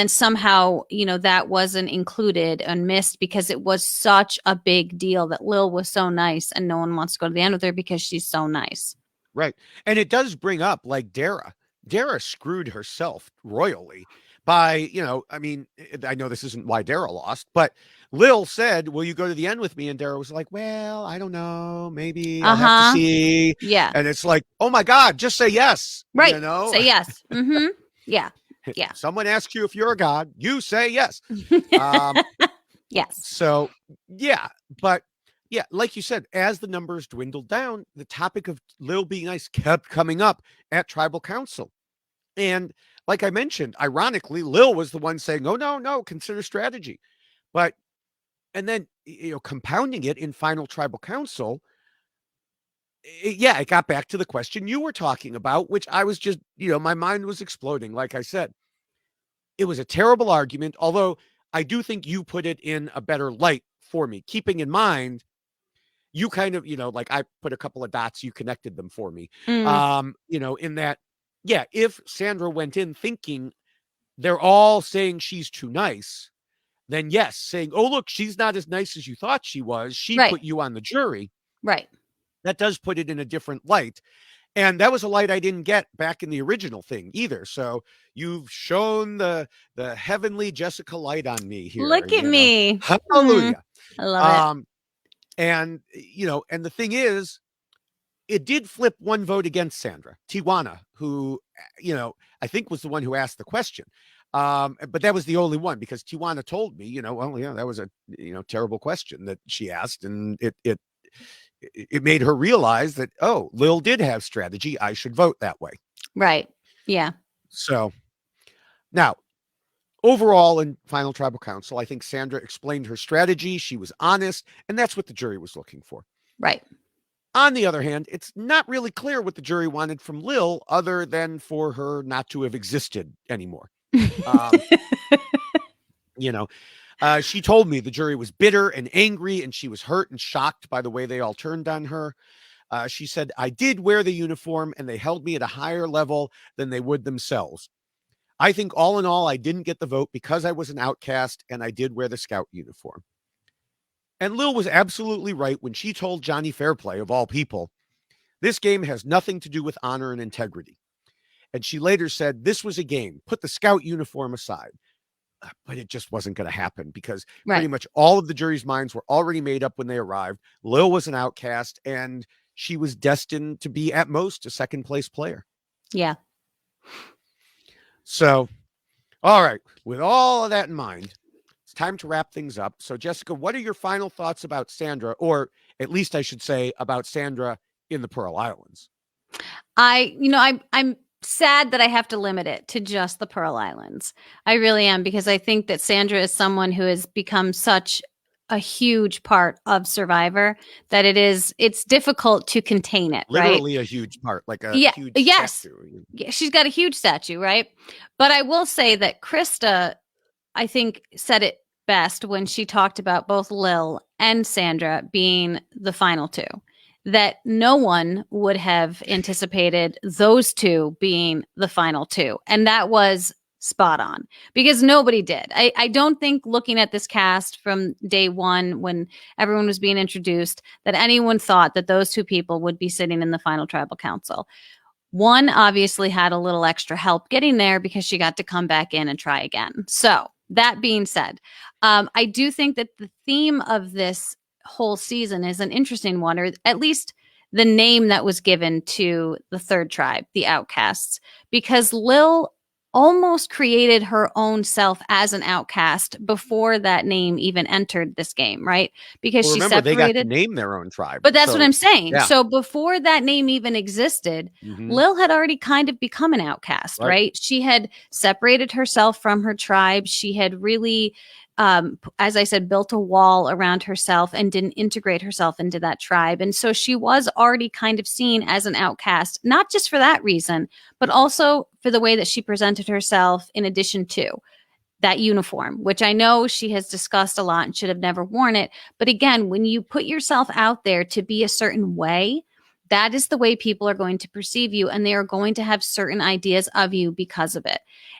somehow that wasn't included and missed because it was such a big deal that Lill was so nice and no one wants to go to the end with her because she's so nice. Right. And it does bring up like Dara. Dara screwed herself royally by, I mean, I know this isn't why Dara lost, but Lill said, will you go to the end with me? And Dara was like, well, I don't know. Maybe I'll have to see. Yeah. And it's like, oh my God, just say yes. Right. Say yes. Mm-hmm. Yeah. Yeah. If someone asks you if you're a god, you say yes. Yes. So, yeah. But yeah, like you said, as the numbers dwindled down, the topic of Lill being nice kept coming up at tribal council. And like I mentioned, ironically, Lill was the one saying, oh, no, consider strategy. But, and then, compounding it in final tribal council, it got back to the question you were talking about, which I was just, my mind was exploding. Like I said, it was a terrible argument, although I do think you put it in a better light for me, keeping in mind you kind of, like I put a couple of dots, you connected them for me. In that, yeah, if Sandra went in thinking they're all saying she's too nice, then yes, saying, oh, look, she's not as nice as you thought she was. She Right. put you on the jury. Right. That does put it in a different light. And that was a light I didn't get back in the original thing either. So you've shown the heavenly Jessica light on me here. Look at me. Hallelujah. I love it. And, and the thing is, it did flip one vote against Sandra, Tijuana, who, I think was the one who asked the question. But that was the only one because Tijuana told me, well, yeah, that was a, terrible question that she asked. And it made her realize that, oh, Lill did have strategy. I should vote that way. Right. Yeah. So now, overall, in final tribal council, I think Sandra explained her strategy. She was honest, and that's what the jury was looking for. Right. On the other hand, it's not really clear what the jury wanted from Lill other than for her not to have existed anymore. She told me the jury was bitter and angry, and she was hurt and shocked by the way they all turned on her. She said, I did wear the uniform, and they held me at a higher level than they would themselves. I think all in all, I didn't get the vote because I was an outcast, and I did wear the scout uniform. And Lill was absolutely right when she told Johnny Fairplay, of all people, this game has nothing to do with honor and integrity. And she later said, this was a game. Put the scout uniform aside. But it just wasn't going to happen because pretty much all of the jury's minds were already made up when they arrived. Lill was an outcast, and she was destined to be, at most, a second place player. Yeah. So, all right. With all of that in mind, it's time to wrap things up. So, Jessica, what are your final thoughts about Sandra, or at least I should say about Sandra in the Pearl Islands? I'm sad that I have to limit it to just the Pearl Islands. I really am, because I think that Sandra is someone who has become such a huge part of Survivor that it's difficult to contain it. Literally right? A huge part, like a huge statue. Yeah, she's got a huge statue, right? But I will say that Krista, I think, said it best when she talked about both Lill and Sandra being the final two. That no one would have anticipated those two being the final two. And that was spot on, because nobody did. I don't think, looking at this cast from day one when everyone was being introduced, that anyone thought that those two people would be sitting in the final tribal council. One obviously had a little extra help getting there because she got to come back in and try again. So that being said, I do think that the theme of this whole season is an interesting one, or at least the name that was given to the third tribe, the Outcasts, because Lill almost created her own self as an outcast before that name even entered this game, right? Because Well, she remember, they got to separated. name their own tribe. But that's what I'm saying. Yeah. So before that name even existed, Lill had already kind of become an outcast, right? She had separated herself from her tribe. She had really, as I said, built a wall around herself and didn't integrate herself into that tribe. And so she was already kind of seen as an outcast, not just for that reason, but also for the way that she presented herself, in addition to that uniform, which I know she has discussed a lot and should have never worn it. But again, when you put yourself out there to be a certain way, that is the way people are going to perceive you, and they are going to have certain ideas of you because of it.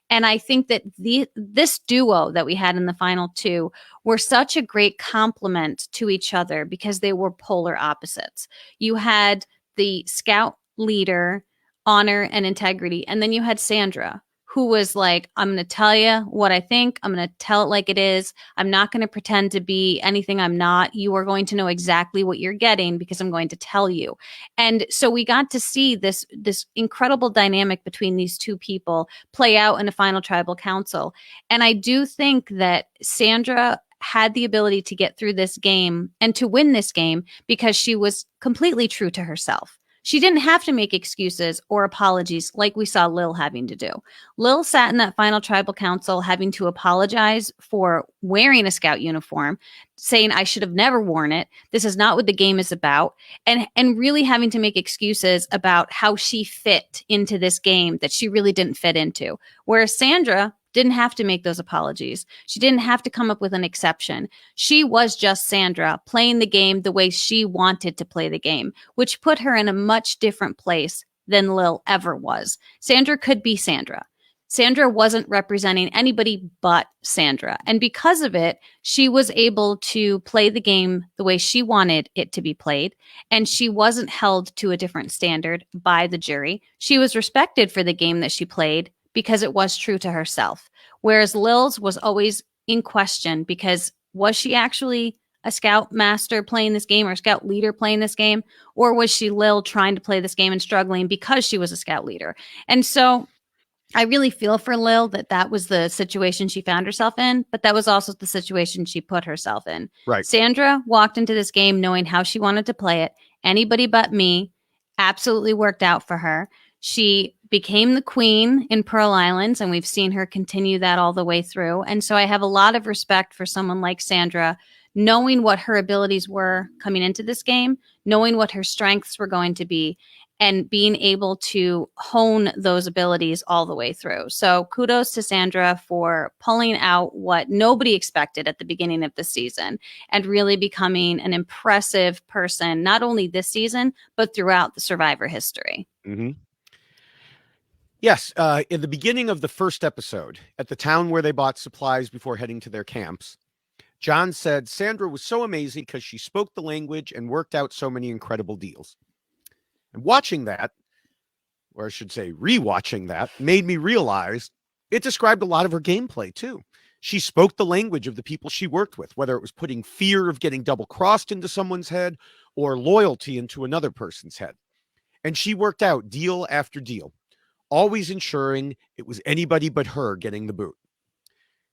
And I think that this duo that we had in the final two were such a great complement to each other because they were polar opposites. You had the scout leader, honor and integrity, and then you had Sandra, who was like, I'm going to tell you what I think. I'm going to tell it like it is. I'm not going to pretend to be anything I'm not. You are going to know exactly what you're getting because I'm going to tell you. And so we got to see this incredible dynamic between these two people play out in a final tribal council. And I do think that Sandra had the ability to get through this game and to win this game because she was completely true to herself. She didn't have to make excuses or apologies like we saw Lill having to do. Lill sat in that final tribal council having to apologize for wearing a scout uniform, saying, I should have never worn it. This is not what the game is about. And really having to make excuses about how she fit into this game that she really didn't fit into. Whereas Sandra didn't have to make those apologies. She didn't have to come up with an exception. She was just Sandra playing the game the way she wanted to play the game, which put her in a much different place than Lill ever was. Sandra could be Sandra. Sandra wasn't representing anybody but Sandra. And because of it, she was able to play the game the way she wanted it to be played. And she wasn't held to a different standard by the jury. She was respected for the game that she played because it was true to herself. Whereas Lill's was always in question because was she actually a scout master playing this game or a scout leader playing this game? Or was she Lill trying to play this game and struggling because she was a scout leader? And so I really feel for Lill that was the situation she found herself in, but that was also the situation she put herself in. Right. Sandra walked into this game knowing how she wanted to play it. Anybody but me absolutely worked out for her. She became the queen in Pearl Islands, and we've seen her continue that all the way through. And so I have a lot of respect for someone like Sandra, knowing what her abilities were coming into this game, knowing what her strengths were going to be, and being able to hone those abilities all the way through. So kudos to Sandra for pulling out what nobody expected at the beginning of the season and really becoming an impressive person, not only this season, but throughout the Survivor history. Mm-hmm. Yes, in the beginning of the first episode, at the town where they bought supplies before heading to their camps, John said Sandra was so amazing because she spoke the language and worked out so many incredible deals. And watching that, or I should say rewatching that, made me realize it described a lot of her gameplay too. She spoke the language of the people she worked with, whether it was putting fear of getting double-crossed into someone's head or loyalty into another person's head. And she worked out deal after deal, always ensuring it was anybody but her getting the boot.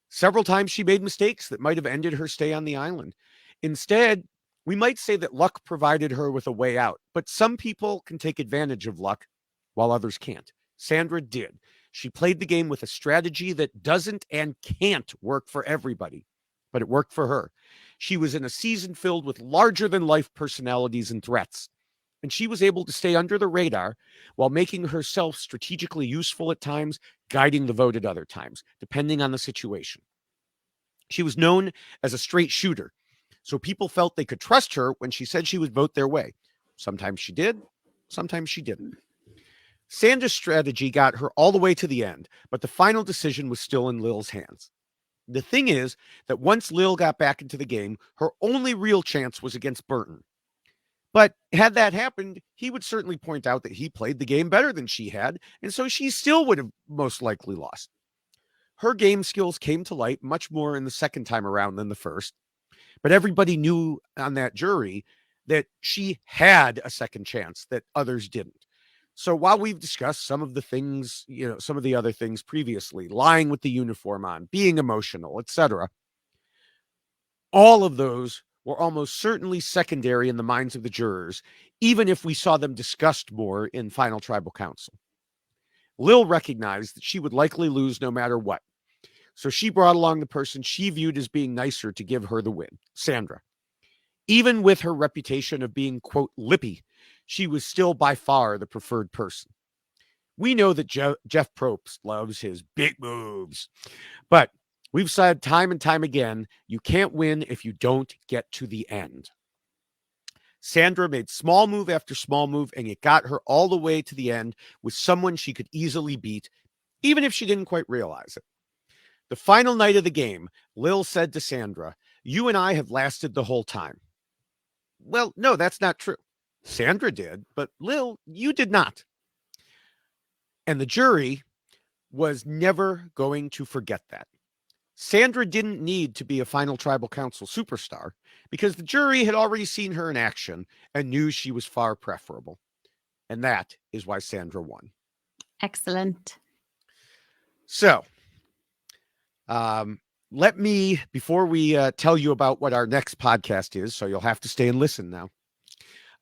Several times she made mistakes that might have ended her stay on the island. Instead, we might say that luck provided her with a way out, but some people can take advantage of luck while others can't. Sandra did. She played the game with a strategy that doesn't and can't work for everybody, but it worked for her. She was in a season filled with larger-than-life personalities and threats, and she was able to stay under the radar while making herself strategically useful at times, guiding the vote at other times, depending on the situation. She was known as a straight shooter, so people felt they could trust her when she said she would vote their way. Sometimes she did, sometimes she didn't. Sandra's strategy got her all the way to the end, but the final decision was still in Lill's hands. The thing is that once Lill got back into the game, her only real chance was against Burton. But had that happened, he would certainly point out that he played the game better than she had, and so she still would have most likely lost. Her game skills came to light much more in the second time around than the first, but everybody knew on that jury that she had a second chance that others didn't. So while we've discussed some of the things, some of the other things previously, lying with the uniform on, being emotional, etc., all of those were almost certainly secondary in the minds of the jurors, even if we saw them discussed more in final tribal council. Lill recognized that she would likely lose no matter what. So she brought along the person she viewed as being nicer to give her the win, Sandra. Even with her reputation of being, quote, lippy, she was still by far the preferred person. We know that Jeff Probst loves his big moves, but we've said time and time again, you can't win if you don't get to the end. Sandra made small move after small move, and it got her all the way to the end with someone she could easily beat, even if she didn't quite realize it. The final night of the game, Lill said to Sandra, "You and I have lasted the whole time." Well, no, that's not true. Sandra did, but Lill, you did not. And the jury was never going to forget that. Sandra didn't need to be a final tribal council superstar because the jury had already seen her in action and knew she was far preferable. And that is why Sandra won. Excellent. So, let me, before we tell you about what our next podcast is, so you'll have to stay and listen now.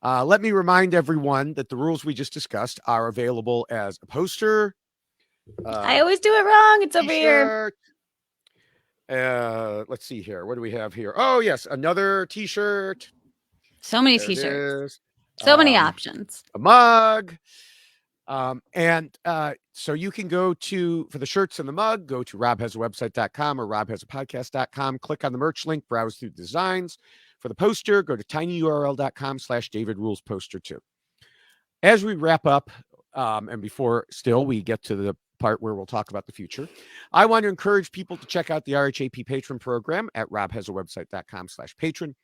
Let me remind everyone that the rules we just discussed are available as a poster. I always do it wrong. It's over here. Let's see here. What do we have here? Oh, yes. Another t-shirt. So many t-shirts. So many options. A mug. So you can go for the shirts and the mug, go to robhasawebsite.com or robhasapodcast.com, click on the merch link, browse through the designs. For the poster, go to tinyurl.com/DavidRulesPoster2. As we wrap up, and before still we get to the part where we'll talk about the future, I want to encourage people to check out the RHAP patron program at robhasawebsite.com/patron.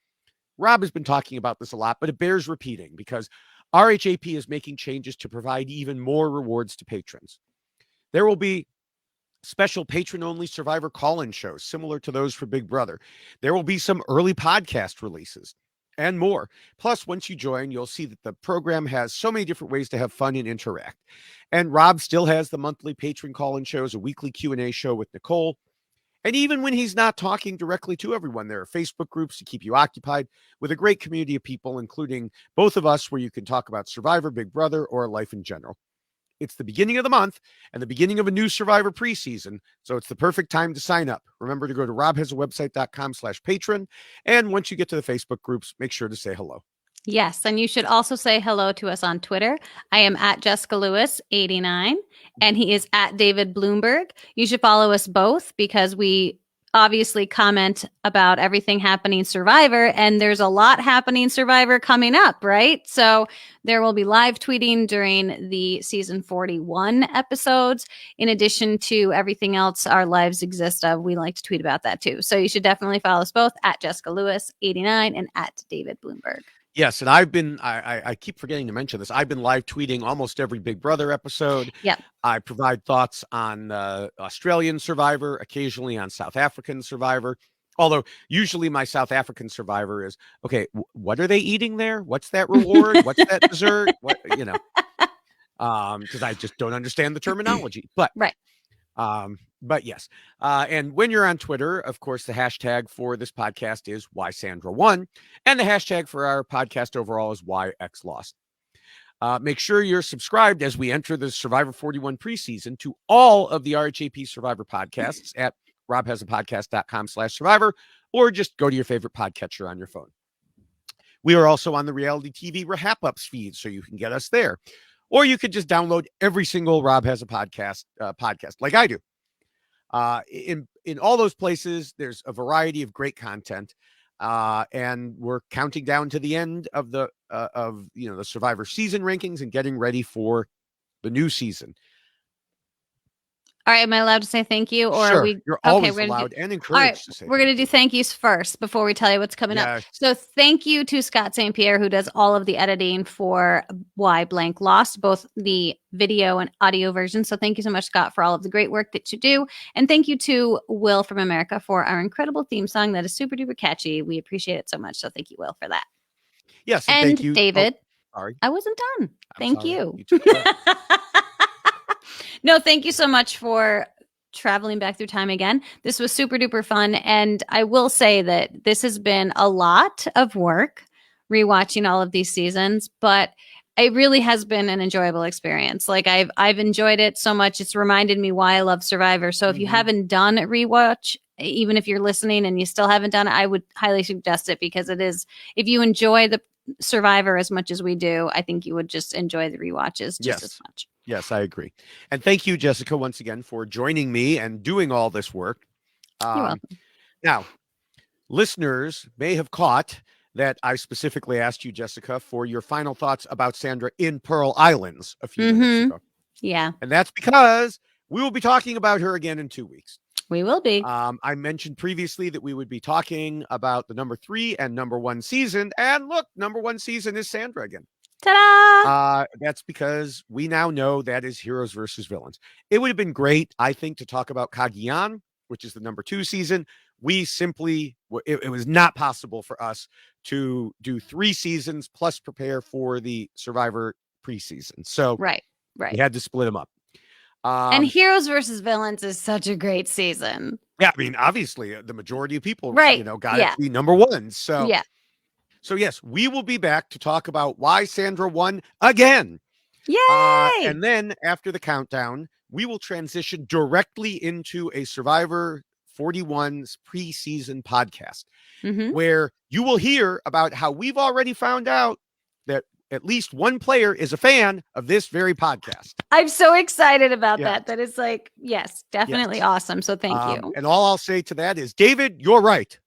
Rob has been talking about this a lot, but it bears repeating because RHAP is making changes to provide even more rewards to patrons. There will be special patron-only Survivor call-in shows similar to those for Big Brother. There will be some early podcast releases and more. Plus, once you join, you'll see that the program has so many different ways to have fun and interact. And Rob still has the monthly patron call-in shows, a weekly Q&A show with Nicole. And even when he's not talking directly to everyone, there are Facebook groups to keep you occupied with a great community of people, including both of us, where you can talk about Survivor, Big Brother, or life in general. It's the beginning of the month and the beginning of a new Survivor preseason, so it's the perfect time to sign up. Remember to go to robhasawebsite.com/patron. And once you get to the Facebook groups, make sure to say hello. Yes, and you should also say hello to us on Twitter. I am at Jessica Lewis 89, and he is at David Bloomberg. You should follow us both because we obviously comment about everything happening Survivor, and there's a lot happening Survivor coming up, right? So there will be live tweeting during the season 41 episodes, in addition to everything else our lives exist of. We like to tweet about that too. So you should definitely follow us both at Jessica Lewis 89 and at David Bloomberg. Yes, and I've been, I keep forgetting to mention this. I've been live tweeting almost every Big Brother episode. Yep. I provide thoughts on Australian Survivor, occasionally on South African Survivor. Although usually my South African Survivor is, okay, what are they eating there? What's that reward? What's that dessert? What, because I just don't understand the terminology. But right. But yes. And when you're on Twitter, of course, the hashtag for this podcast is #WhySandraWon. And the hashtag for our podcast overall is #WhyXLost. Make sure you're subscribed as we enter the Survivor 41 preseason to all of the RHAP Survivor podcasts at robhasapodcast.com/survivor, or just go to your favorite podcatcher on your phone. We are also on the reality TV RHAP Ups feed, so you can get us there. Or you could just download every single Rob Has a Podcast podcast like I do. In all those places, there's a variety of great content, and we're counting down to the end of the Survivor season rankings and getting ready for the new season. All right, am I allowed to say thank you, or are Sure, we you're okay? always We're gonna do. allowed and All right, encouraged to say we're gonna thank do you. thank yous first before we tell you what's coming up. Yes. So thank you to Scott St. Pierre, who does all of the editing for Why Blank Lost, both the video and audio version. So thank you so much, Scott, for all of the great work that you do, and thank you to Will from America for our incredible theme song that is super duper catchy. We appreciate it so much. So thank you, Will, for that. Yes, and thank And you. David, Sorry. I wasn't done. I'm Thank sorry. you. You took it away. No, thank you so much for traveling back through time again. This was super duper fun. And I will say that this has been a lot of work rewatching all of these seasons, but it really has been an enjoyable experience. Like I've enjoyed it so much. It's reminded me why I love Survivor. So if you haven't done a rewatch, even if you're listening and you still haven't done it, I would highly suggest it, because it is, if you enjoy the Survivor as much as we do, I think you would just enjoy the rewatches just as much. Yes, I agree. And thank you, Jessica, once again for joining me and doing all this work. You're welcome. Now, listeners may have caught that I specifically asked you, Jessica, for your final thoughts about Sandra in Pearl Islands a few minutes ago. Yeah. And that's because we will be talking about her again in 2 weeks. We will be. I mentioned previously that we would be talking about the number 3 and number 1 season. And look, number 1 season is Sandra again. Ta-da! That's because we now know that is heroes versus villains. It would have been great, I think, to talk about Cagayan, which is the number 2 season. We simply, it was not possible for us to do 3 seasons plus prepare for the Survivor preseason. So right. we had to split them up. And heroes versus villains is such a great season. Yeah, I mean, obviously, the majority of people, got it to be number 1. So yeah. So yes, we will be back to talk about why Sandra won again. Yay! And then after the countdown, we will transition directly into a Survivor 41's preseason podcast, where you will hear about how we've already found out that at least one player is a fan of this very podcast. I'm so excited about that. That is like, yes, definitely awesome. So thank you. And all I'll say to that is, David, you're right.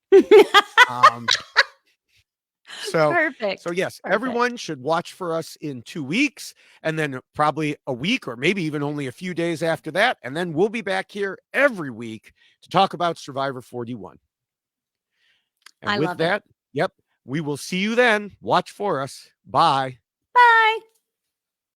So perfect. So yes, everyone should watch for us in 2 weeks, and then probably a week or maybe even only a few days after that. And then we'll be back here every week to talk about Survivor 41. And with that, we will see you then. Watch for us. Bye.